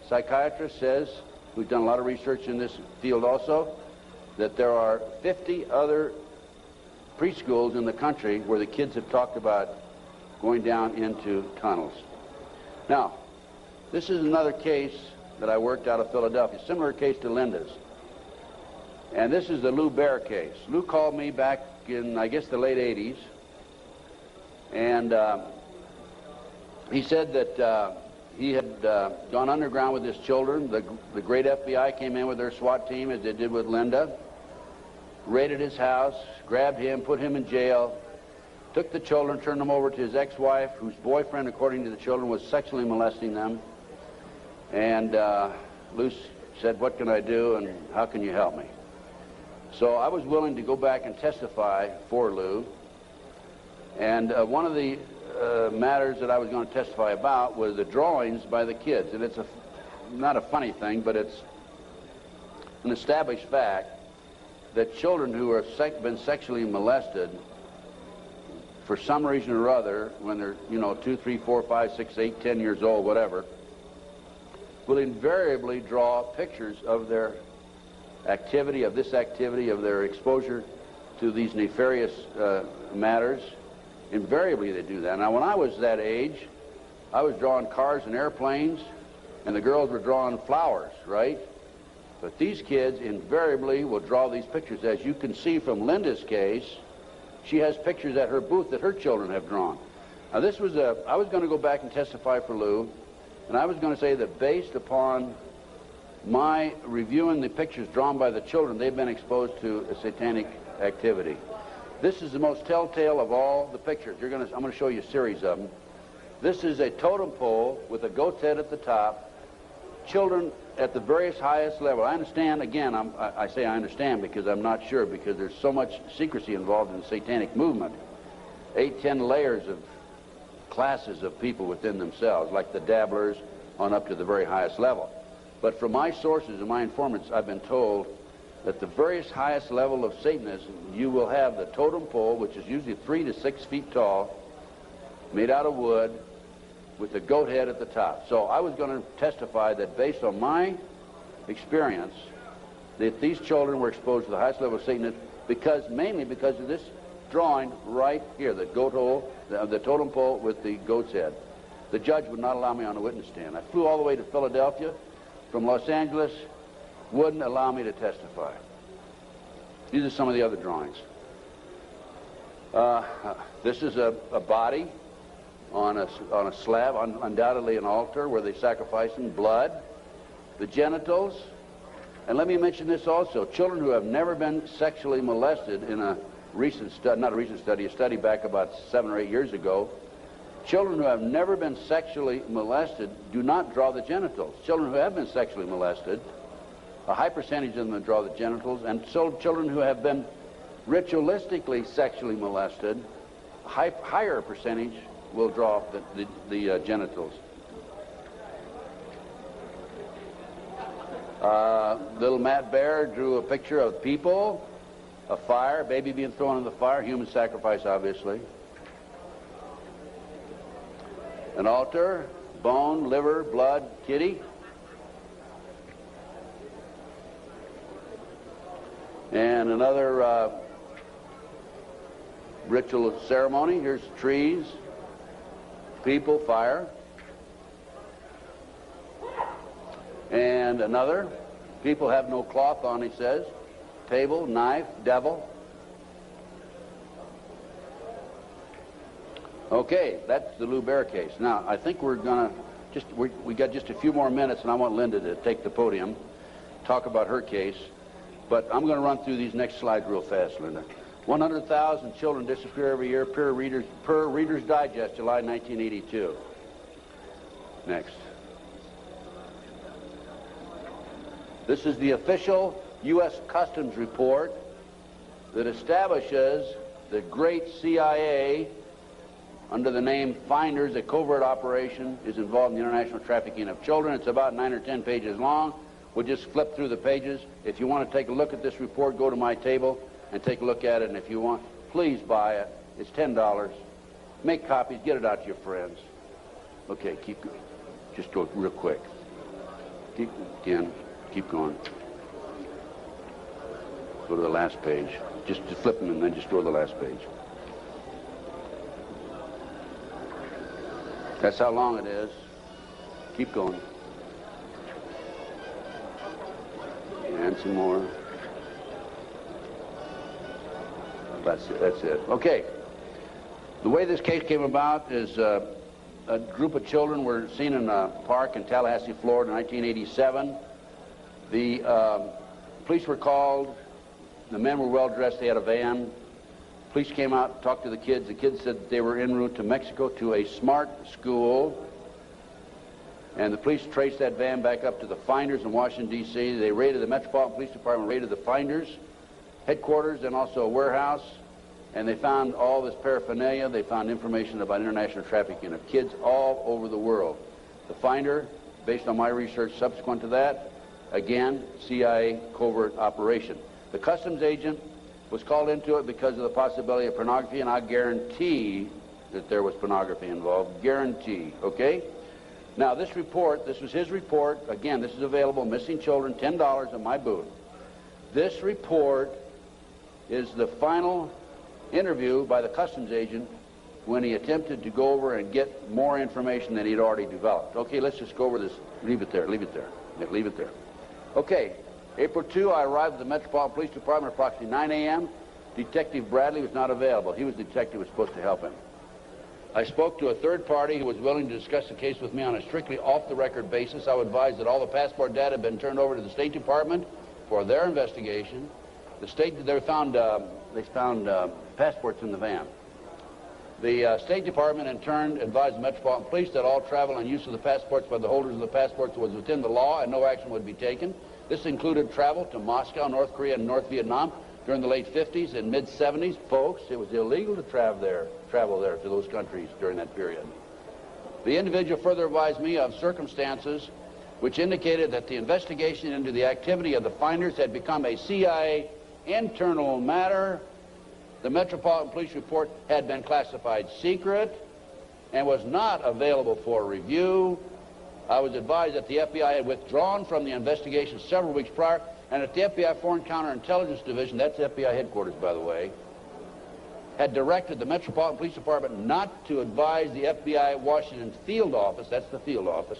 psychiatrist, says, who's done a lot of research in this field also, that there are 50 other preschools in the country where the kids have talked about going down into tunnels. Now, this is another case that I worked out of Philadelphia, similar case to Linda's. And this is the Lou Bear case. Lou called me back in, I guess, the late 80s. And he said that he had gone underground with his children. The great FBI came in with their SWAT team, as they did with Linda, raided his house, grabbed him, put him in jail, took the children, turned them over to his ex-wife, whose boyfriend, according to the children, was sexually molesting them. And Lou said, "What can I do, and how can you help me?" So I was willing to go back and testify for Lou. And one of the matters that I was going to testify about was the drawings by the kids. And it's not a funny thing, but it's an established fact that children who have been sexually molested for some reason or other, when they're, 2, 3, 4, 5, 6, 8, 10 years old, whatever, will invariably draw pictures of their activity, of their exposure to these nefarious matters. Invariably they do that. Now, when I was that age, I was drawing cars and airplanes, and the girls were drawing flowers, right? But these kids invariably will draw these pictures. As you can see from Linda's case, she has pictures at her booth that her children have drawn. Now, I was going to go back and testify for Lou, and I was going to say that based upon my reviewing the pictures drawn by the children, they've been exposed to a satanic activity. This is the most telltale of all the pictures. I'm going to show you a series of them. This is a totem pole with a goat's head at the top. Children at the various highest level. I understand, again, I say I understand because I'm not sure, because there's so much secrecy involved in the satanic movement. 8, 10 layers of classes of people within themselves, like the dabblers on up to the very highest level. But from my sources and my informants, I've been told that the various highest level of Satanism, you will have the totem pole, which is usually 3 to 6 feet tall, made out of wood, with the goat head at the top. So I was going to testify that based on my experience, that these children were exposed to the highest level of Satanism mainly because of this drawing right here, the goat hole, the totem pole with the goat's head. The judge would not allow me on the witness stand. I flew all the way to Philadelphia from Los Angeles, wouldn't allow me to testify. These are some of the other drawings. This is a body on a slab, undoubtedly an altar where they sacrifice in blood. The genitals, and let me mention this also, children who have never been sexually molested in a recent study, not a recent study, a study back about 7 or 8 years ago, children who have never been sexually molested do not draw the genitals. Children who have been sexually molested, a high percentage of them draw the genitals, and so children who have been ritualistically sexually molested, a higher percentage will draw the genitals. Little Matt Bear drew a picture of people, a fire, baby being thrown in the fire, human sacrifice, obviously. An altar, bone, liver, blood, kitty. And another ritual ceremony. Here's trees, people, fire. And another, people have no cloth on, he says. Table, knife, devil. Okay, that's the Lou Bear case. Now, I think we're going to we got just a few more minutes, and I want Linda to take the podium, talk about her case. But I'm going to run through these next slides real fast, Linda. 100,000 children disappear every year per Reader's Digest, July 1982. Next. This is the official U.S. Customs report that establishes the great CIA, under the name Finders, a covert operation, is involved in the international trafficking of children. It's about 9 or 10 pages long. We'll just flip through the pages. If you want to take a look at this report, go to my table and take a look at it. And if you want, please buy it. It's $10. Make copies. Get it out to your friends. Okay, keep going. Just go real quick. Keep going. Go to the last page. Just flip them and then just go to the last page. That's how long it is. Keep going. And some more. That's it. Okay. The way this case came about is a group of children were seen in a park in Tallahassee, Florida in 1987. The police were called. The men were well dressed. They had a van. Police came out, talked to the kids. The kids said they were en route to Mexico to a smart school. And the police traced that van back up to the Finders in Washington, D.C. They raided the Metropolitan Police Department, raided the Finders headquarters and also a warehouse. And they found all this paraphernalia. They found information about international trafficking of kids all over the world. The Finder, based on my research subsequent to that, again, CIA covert operation. The customs agent was called into it because of the possibility of pornography, and I guarantee that there was pornography involved. Guarantee, okay? Now, this report, this was his report. Again, this is available, Missing Children, $10 at my booth. This report is the final interview by the customs agent when he attempted to go over and get more information than he'd already developed. Okay, let's just go over this. Leave it there. Okay. April 2, I arrived at the Metropolitan Police Department at approximately 9 a.m. Detective Bradley was not available. He was the detective who was supposed to help him. I spoke to a third party who was willing to discuss the case with me on a strictly off-the-record basis. I would advise that all the passport data had been turned over to the State Department for their investigation. They found passports in the van. The State Department, in turn, advised the Metropolitan Police that all travel and use of the passports by the holders of the passports was within the law and no action would be taken. This included travel to Moscow, North Korea, and North Vietnam during the late 50s and mid-70s. Folks, it was illegal to travel there to those countries during that period. The individual further advised me of circumstances which indicated that the investigation into the activity of the Finders had become a CIA internal matter. The Metropolitan Police report had been classified secret and was not available for review. I was advised that the FBI had withdrawn from the investigation several weeks prior, and that the FBI Foreign Counterintelligence Division, that's FBI headquarters, by the way, had directed the Metropolitan Police Department not to advise the FBI Washington field office, that's the field office,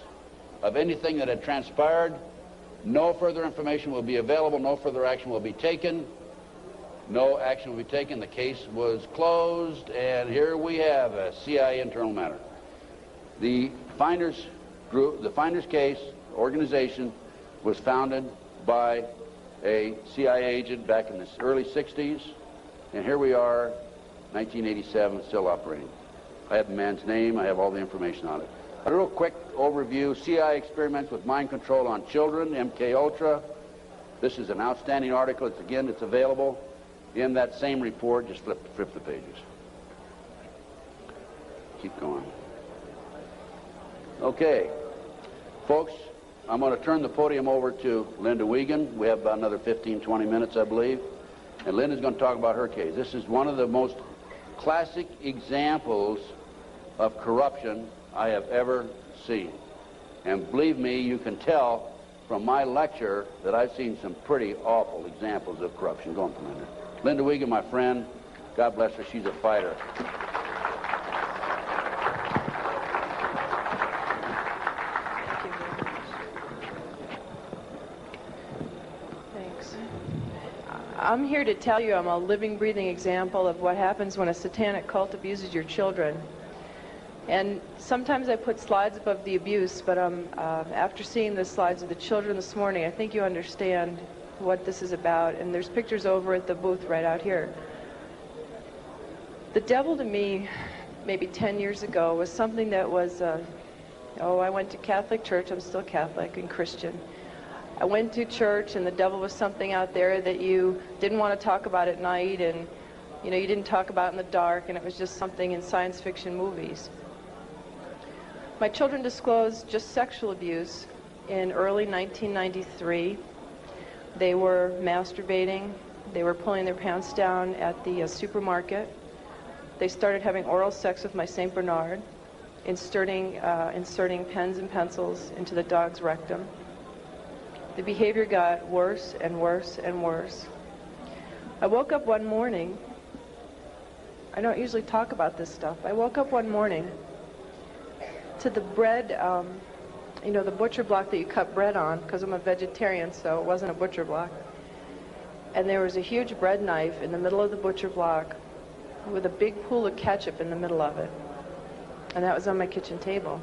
of anything that had transpired. No further information will be available. No further action will be taken. No action will be taken. The case was closed, and here we have a CIA internal matter. The Finders group, the Finders case organization, was founded by a CIA agent back in the early 60s, and here we are, 1987, still operating. I have the man's name. I have all the information on it. A real quick overview: CIA experiments with mind control on children, MK Ultra. This is an outstanding article. It's available in that same report. Just flip the pages. Keep going. Okay, folks, I'm going to turn the podium over to Linda Wiegand. We have about another 15, 20 minutes, I believe. And Linda's going to talk about her case. This is one of the most classic examples of corruption I have ever seen. And believe me, you can tell from my lecture that I've seen some pretty awful examples of corruption. Go on, Linda. Linda Wiegand, my friend, God bless her. She's a fighter. Thank you very much. Thanks. I'm here to tell you I'm a living, breathing example of what happens when a satanic cult abuses your children. And sometimes I put slides above the abuse, but after seeing the slides of the children this morning, I think you understand what this is about. And there's pictures over at the booth right out here. The devil to me, maybe 10 years ago, was something that was, I went to Catholic church. I'm still Catholic and Christian. I went to church, and the devil was something out there that you didn't want to talk about at night, and you didn't talk about in the dark, and it was just something in science fiction movies. My children disclosed just sexual abuse in early 1993. They were masturbating. They were pulling their pants down at the supermarket. They started having oral sex with my St. Bernard, inserting pens and pencils into the dog's rectum. The behavior got worse and worse and worse. I woke up one morning. I don't usually talk about this stuff. I woke up one morning to the bread, the butcher block that you cut bread on, because I'm a vegetarian, so it wasn't a butcher block. And there was a huge bread knife in the middle of the butcher block with a big pool of ketchup in the middle of it. And that was on my kitchen table.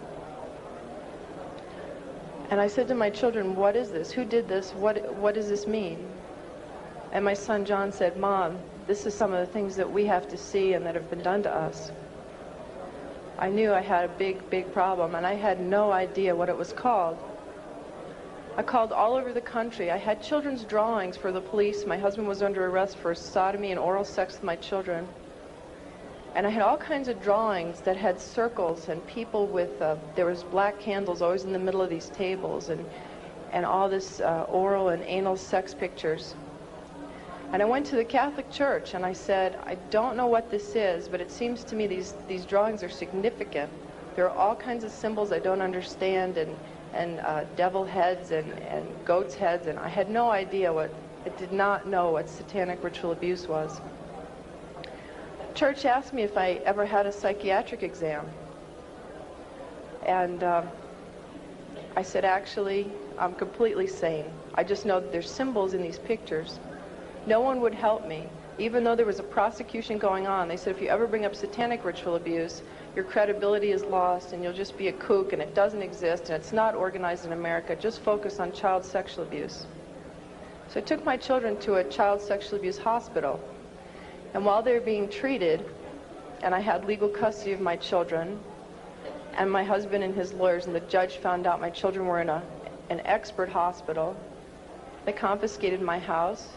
And I said to my children, what is this? Who did this? What does this mean? And my son John said, Mom, this is some of the things that we have to see and that have been done to us. I knew I had a big, big problem, and I had no idea what it was called. I called all over the country. I had children's drawings for the police. My husband was under arrest for sodomy and oral sex with my children. And I had all kinds of drawings that had circles and people with, there was black candles always in the middle of these tables, and all this oral and anal sex pictures. And I went to the Catholic Church and I said, I don't know what this is, but it seems to me these drawings are significant. There are all kinds of symbols I don't understand, and devil heads and goats heads, and I had no idea I did not know what satanic ritual abuse was. Church asked me if I ever had a psychiatric exam. And I said, actually, I'm completely sane. I just know that there's symbols in these pictures. No one would help me. Even though there was a prosecution going on, they said if you ever bring up satanic ritual abuse, your credibility is lost and you'll just be a kook and it doesn't exist and it's not organized in America. Just focus on child sexual abuse. So I took my children to a child sexual abuse hospital. And while they were being treated, and I had legal custody of my children, and my husband and his lawyers and the judge found out my children were in an expert hospital, they confiscated my house,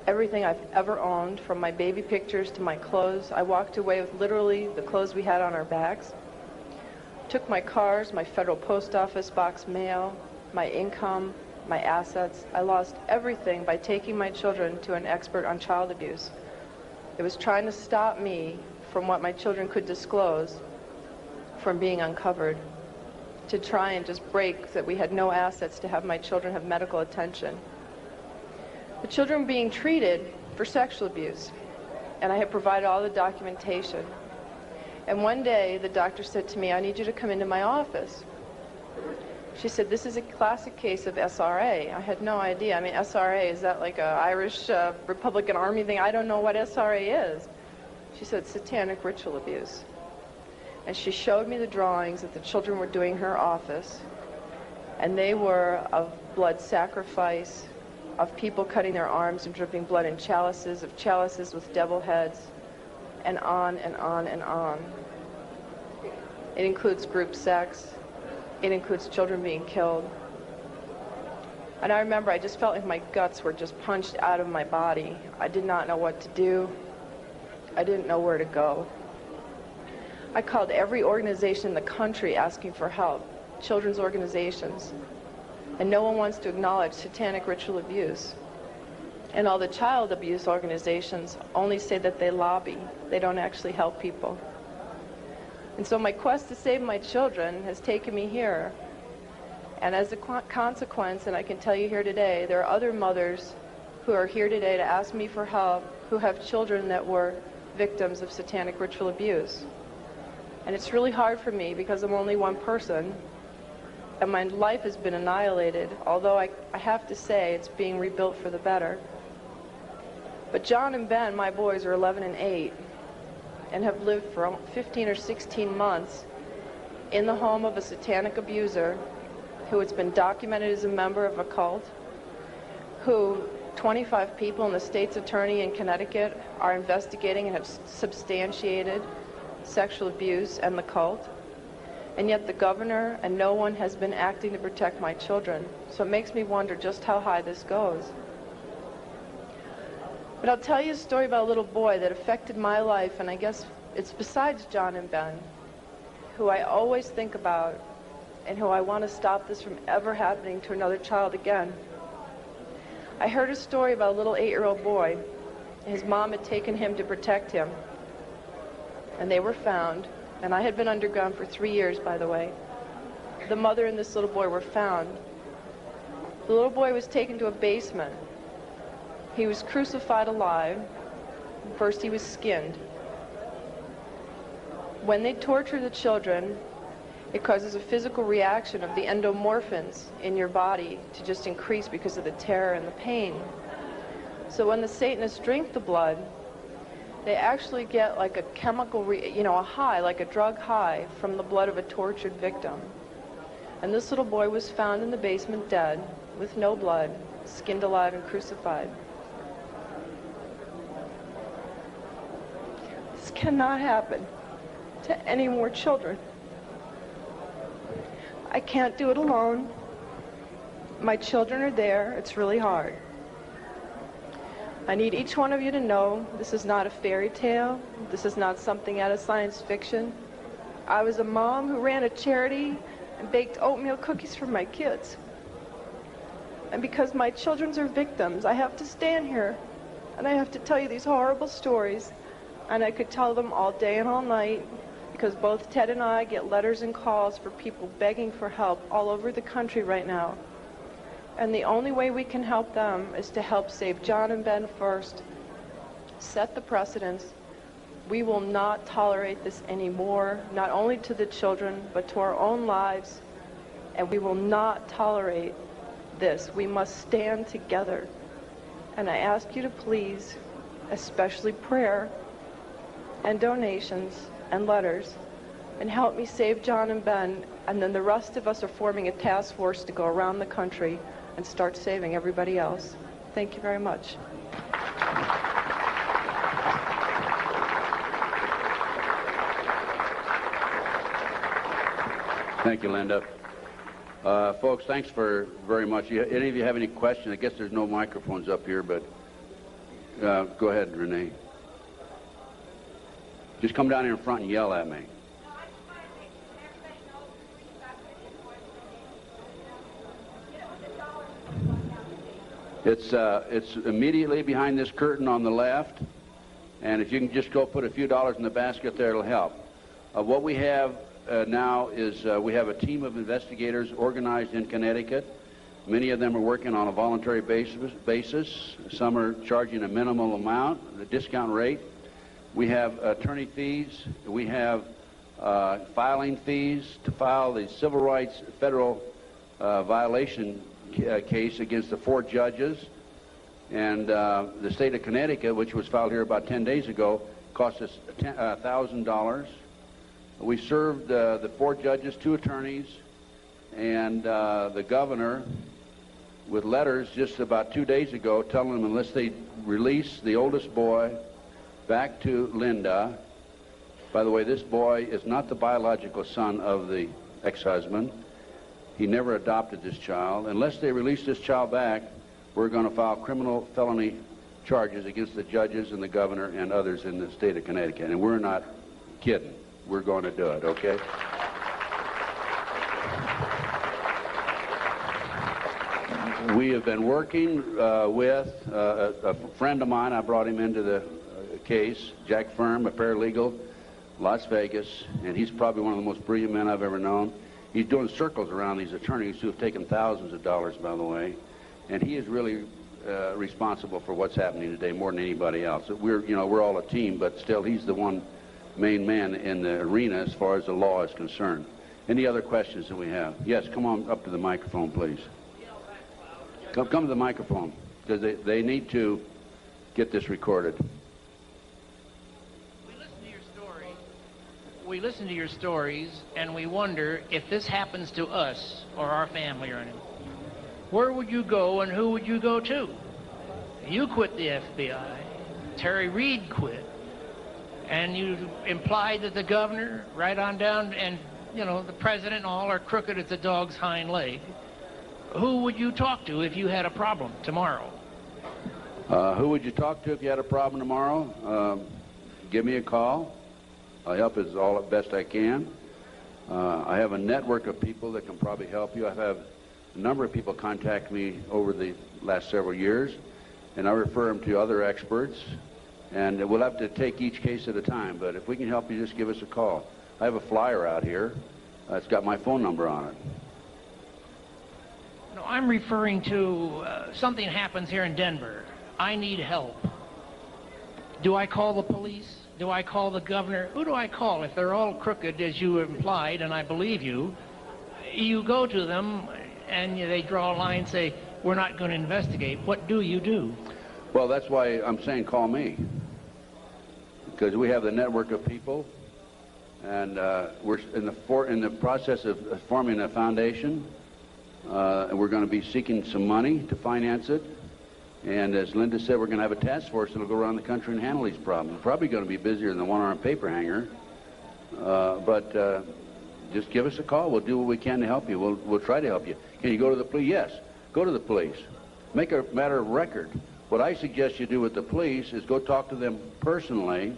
everything I've ever owned, from my baby pictures to my clothes. I walked away with literally the clothes we had on our backs. Took my cars, my federal post office box mail, my income, my assets. I lost everything by taking my children to an expert on child abuse. It was trying to stop me from what my children could disclose from being uncovered, to try and just break that we had no assets to have my children have medical attention. The children were being treated for sexual abuse, and I had provided all the documentation. And one day, the doctor said to me, I need you to come into my office. She said, this is a classic case of SRA. I had no idea. I mean, SRA, is that like an Irish Republican Army thing? I don't know what SRA is. She said, satanic ritual abuse. And she showed me the drawings that the children were doing in her office, and they were of blood sacrifice, of people cutting their arms and dripping blood in chalices, of chalices with devil heads, and on and on and on. It includes group sex. It includes children being killed. And I remember I just felt like my guts were just punched out of my body. I did not know what to do. I didn't know where to go. I called every organization in the country asking for help, children's organizations. And no one wants to acknowledge satanic ritual abuse. And all the child abuse organizations only say that they lobby. They don't actually help people. And so my quest to save my children has taken me here. And as a consequence, and I can tell you here today, there are other mothers who are here today to ask me for help, who have children that were victims of satanic ritual abuse. And it's really hard for me because I'm only one person, and my life has been annihilated, although I have to say it's being rebuilt for the better. But John and Ben, my boys, are 11 and 8, and have lived for 15 or 16 months in the home of a satanic abuser who has been documented as a member of a cult, who 25 people and the state's attorney in Connecticut are investigating and have substantiated sexual abuse and the cult. And yet the governor and no one has been acting to protect my children. So it makes me wonder just how high this goes. But I'll tell you a story about a little boy that affected my life, and I guess it's besides John and Ben, who I always think about and who I want to stop this from ever happening to another child again. I heard a story about a little 8-year-old boy. His mom had taken him to protect him, and they were found. And I had been underground for 3 years, by the way. The mother and this little boy were found. The little boy was taken to a basement. He was crucified alive. First he was skinned. When they torture the children, it causes a physical reaction of the endomorphins in your body to just increase because of the terror and the pain. So when the Satanists drink the blood, they actually get like a chemical, a high, like a drug high from the blood of a tortured victim. And this little boy was found in the basement dead, with no blood, skinned alive and crucified. This cannot happen to any more children. I can't do it alone. My children are there. It's really hard. I need each one of you to know this is not a fairy tale. This is not something out of science fiction. I was a mom who ran a charity and baked oatmeal cookies for my kids. And because my children are victims, I have to stand here and I have to tell you these horrible stories. And I could tell them all day and all night, because both Ted and I get letters and calls for people begging for help all over the country right now. And the only way we can help them is to help save John and Ben first, set the precedence. We will not tolerate this anymore, not only to the children, but to our own lives. And we will not tolerate this. We must stand together. And I ask you to please, especially prayer and donations and letters, and help me save John and Ben. And then the rest of us are forming a task force to go around the country and start saving everybody else. Thank you very much. Thank you, Linda. Folks, thanks very much. Any of you have any questions? I guess there's no microphones up here, but go ahead, Renee. Just come down here in front and yell at me. It's immediately behind this curtain on the left, and if you can just go put a few dollars in the basket there, it'll help. What we have now is we have a team of investigators organized in Connecticut. Many of them are working on a voluntary basis. Some are charging a minimal amount, the discount rate. We have attorney fees. We have filing fees to file the civil rights federal violation case against the 4 judges. And the state of Connecticut, which was filed here about 10 days ago, cost us $1,000. We served the 4 judges, 2 attorneys, and the governor with letters just about 2 days ago telling them unless they release the oldest boy back to Linda. By the way, this boy is not the biological son of the ex-husband. He never adopted this child. Unless they release this child back, we're going to file criminal felony charges against the judges and the governor and others in the state of Connecticut. And we're not kidding. We're going to do it, okay? We have been working with a friend of mine. I brought him into the case, Jack Firm, a paralegal, Las Vegas, and he's probably one of the most brilliant men I've ever known. He's doing circles around these attorneys who have taken thousands of dollars, by the way, and he is really responsible for what's happening today more than anybody else. We're all a team, but still he's the one main man in the arena as far as the law is concerned. Any other questions that we have? Yes, come on up to the microphone, please. Come to the microphone, because they need to get this recorded. We listen to your stories, and we wonder if this happens to us or our family or anything. Where would you go, and who would you go to? You quit the FBI. Terry Reid quit. And you implied that the governor, right on down, and, the president and all are crooked as the dog's hind leg. Who would you talk to if you had a problem tomorrow? Who would you talk to if you had a problem tomorrow? Give me a call. I'll help as best I can. I have a network of people that can probably help you. I've had a number of people contact me over the last several years, and I refer them to other experts. And we'll have to take each case at a time, but if we can help you, just give us a call. I have a flyer out here. It's got my phone number on it. No, I'm referring to something happens here in Denver. I need help. Do I call the police? Do I call the governor? Who do I call? If they're all crooked, as you implied, and I believe you, you go to them and they draw a line and say, we're not going to investigate. What do you do? Well, that's why I'm saying call me. Because we have the network of people, and we're in the process of forming a foundation, and we're going to be seeking some money to finance it. And as Linda said, we're going to have a task force that will go around the country and handle these problems. We're probably going to be busier than the one-armed paper hanger, but just give us a call. We'll do what we can to help you. We'll try to help you. Can you go to the police? Yes, go to the police. Make a matter of record. What I suggest you do with the police is go talk to them personally,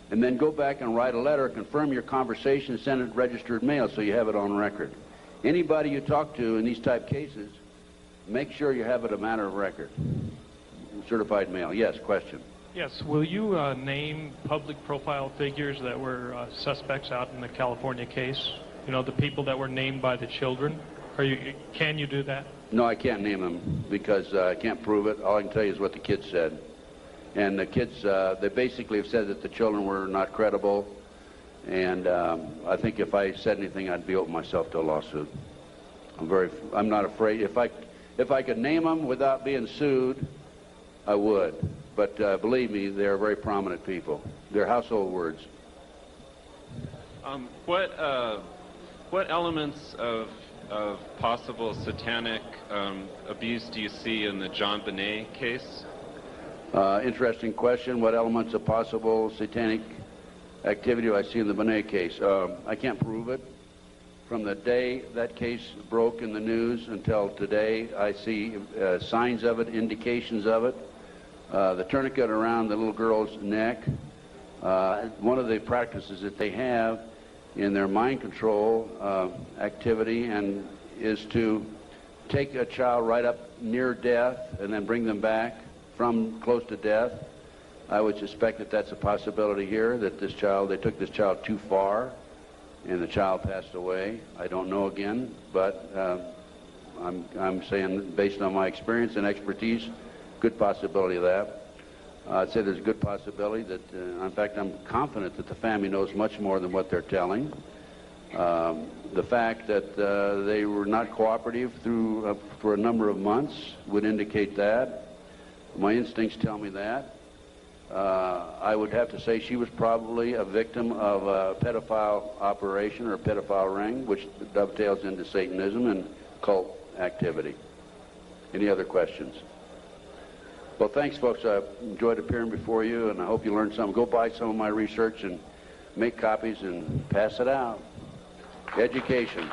and then go back and write a letter, confirm your conversation, and send it registered mail so you have it on record. Anybody you talk to in these type cases, make sure you have it a matter of record. Certified mail. Yes, question. Yes, will you name public profile figures that were suspects out in the California case? The people that were named by the children? Can you do that? No, I can't name them because I can't prove it. All I can tell you is what the kids said. And the kids, they basically have said that the children were not credible. And I think if I said anything, I'd be open myself to a lawsuit. I'm not afraid. If I could name them without being sued, I would. But believe me, they're very prominent people. They're household words. What elements of possible satanic abuse do you see in the John Bonet case? Interesting question. What elements of possible satanic activity do I see in the Bonet case? I can't prove it. From the day that case broke in the news until today, I see signs of it, indications of it. The tourniquet around the little girl's neck. One of the practices that they have in their mind control activity and is to take a child right up near death and then bring them back from close to death. I would suspect that that's a possibility here, that they took this child too far and the child passed away. I don't know again, but I'm saying based on my experience and expertise, good possibility of that. I'd say there's a good possibility that, in fact, I'm confident that the family knows much more than what they're telling. The fact that they were not cooperative for a number of months would indicate that. My instincts tell me that. I would have to say she was probably a victim of a pedophile operation or a pedophile ring, which dovetails into Satanism and cult activity. Any other questions? Well, thanks, folks. I enjoyed appearing before you, and I hope you learned something. Go buy some of my research and make copies and pass it out. Education.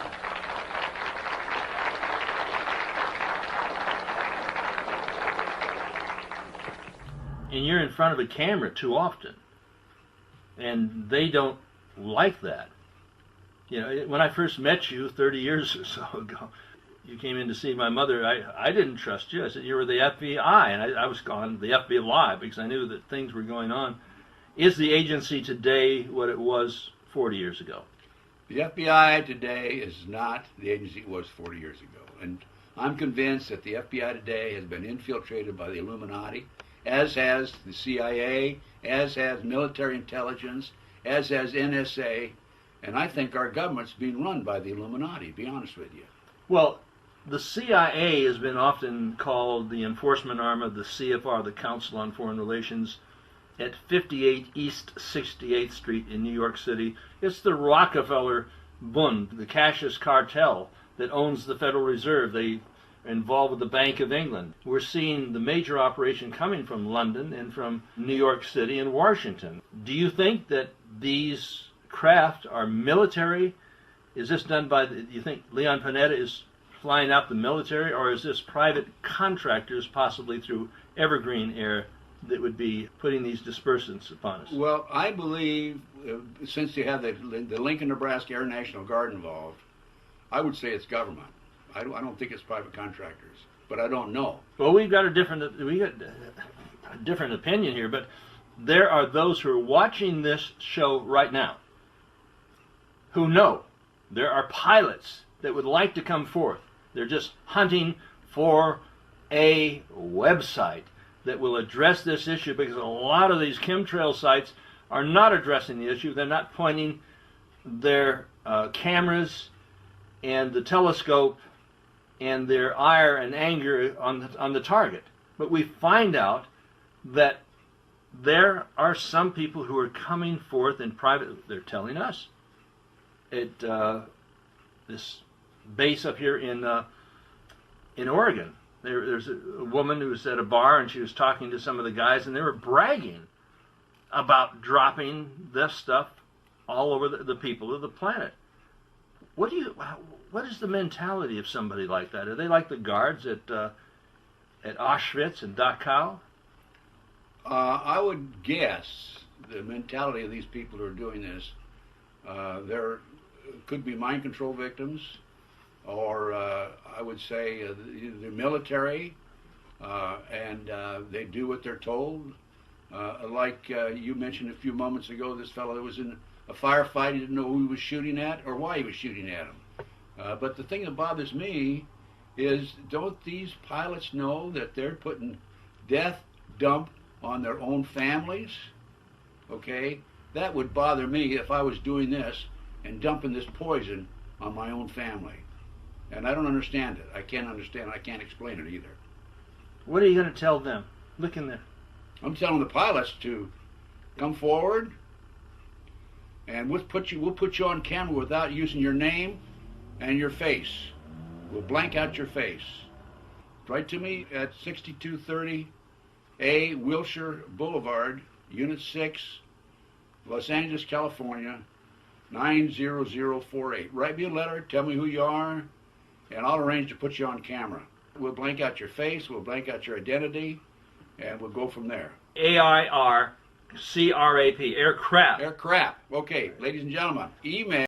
And you're in front of a camera too often, and they don't like that. When I first met you 30 years or so ago, you came in to see my mother. I didn't trust you. I said you were the FBI, and I was calling the FBI because I knew that things were going on. Is the agency today what it was 40 years ago? The FBI today is not the agency it was 40 years ago. And I'm convinced that the FBI today has been infiltrated by the Illuminati, as has the CIA, as has military intelligence, as has NSA, and I think our government's being run by the Illuminati, to be honest with you. Well, the CIA has been often called the enforcement arm of the CFR, the Council on Foreign Relations, at 58 East 68th Street in New York City. It's the Rockefeller Bund, the Cassius cartel that owns the Federal Reserve. They are involved with the Bank of England. We're seeing the major operation coming from London and from New York City and Washington. Do you think that these craft are military? Is this done by, do you think Leon Panetta is flying out the military, or is this private contractors, possibly through Evergreen Air, that would be putting these dispersants upon us? Well, I believe, since you have the Lincoln, Nebraska Air National Guard involved, I would say it's government. I don't think it's private contractors, but I don't know. Well, we got a different opinion here, but there are those who are watching this show right now who know there are pilots that would like to come forth. They're just hunting for a website that will address this issue, because a lot of these chemtrail sites are not addressing the issue. They're not pointing their cameras and the telescope and their ire and anger on the target. But we find out that there are some people who are coming forth in private. They're telling us at this base up here in Oregon. There's a woman who was at a bar, and she was talking to some of the guys, and they were bragging about dropping this stuff all over the people of the planet. What is the mentality of somebody like that? Are they like the guards at Auschwitz and Dachau? I would guess the mentality of these people who are doing this, there could be mind control victims, or I would say the military, and they do what they're told. Like you mentioned a few moments ago, this fellow that was in a firefight, he didn't know who he was shooting at or why he was shooting at him. But the thing that bothers me is, don't these pilots know that they're putting death dump on their own families? Okay? That would bother me if I was doing this and dumping this poison on my own family. And I don't understand it. I can't understand it. I can't explain it either. What are you going to tell them? Look in there. I'm telling the pilots to come forward, and we'll put you on camera without using your name and your face. We'll blank out your face. Write to me at 6230A Wilshire Boulevard, Unit 6, Los Angeles, California, 90048. Write me a letter, tell me who you are, and I'll arrange to put you on camera. We'll blank out your face, we'll blank out your identity, and we'll go from there. AIRCRAP, aircraft. Aircraft. Okay, ladies and gentlemen, email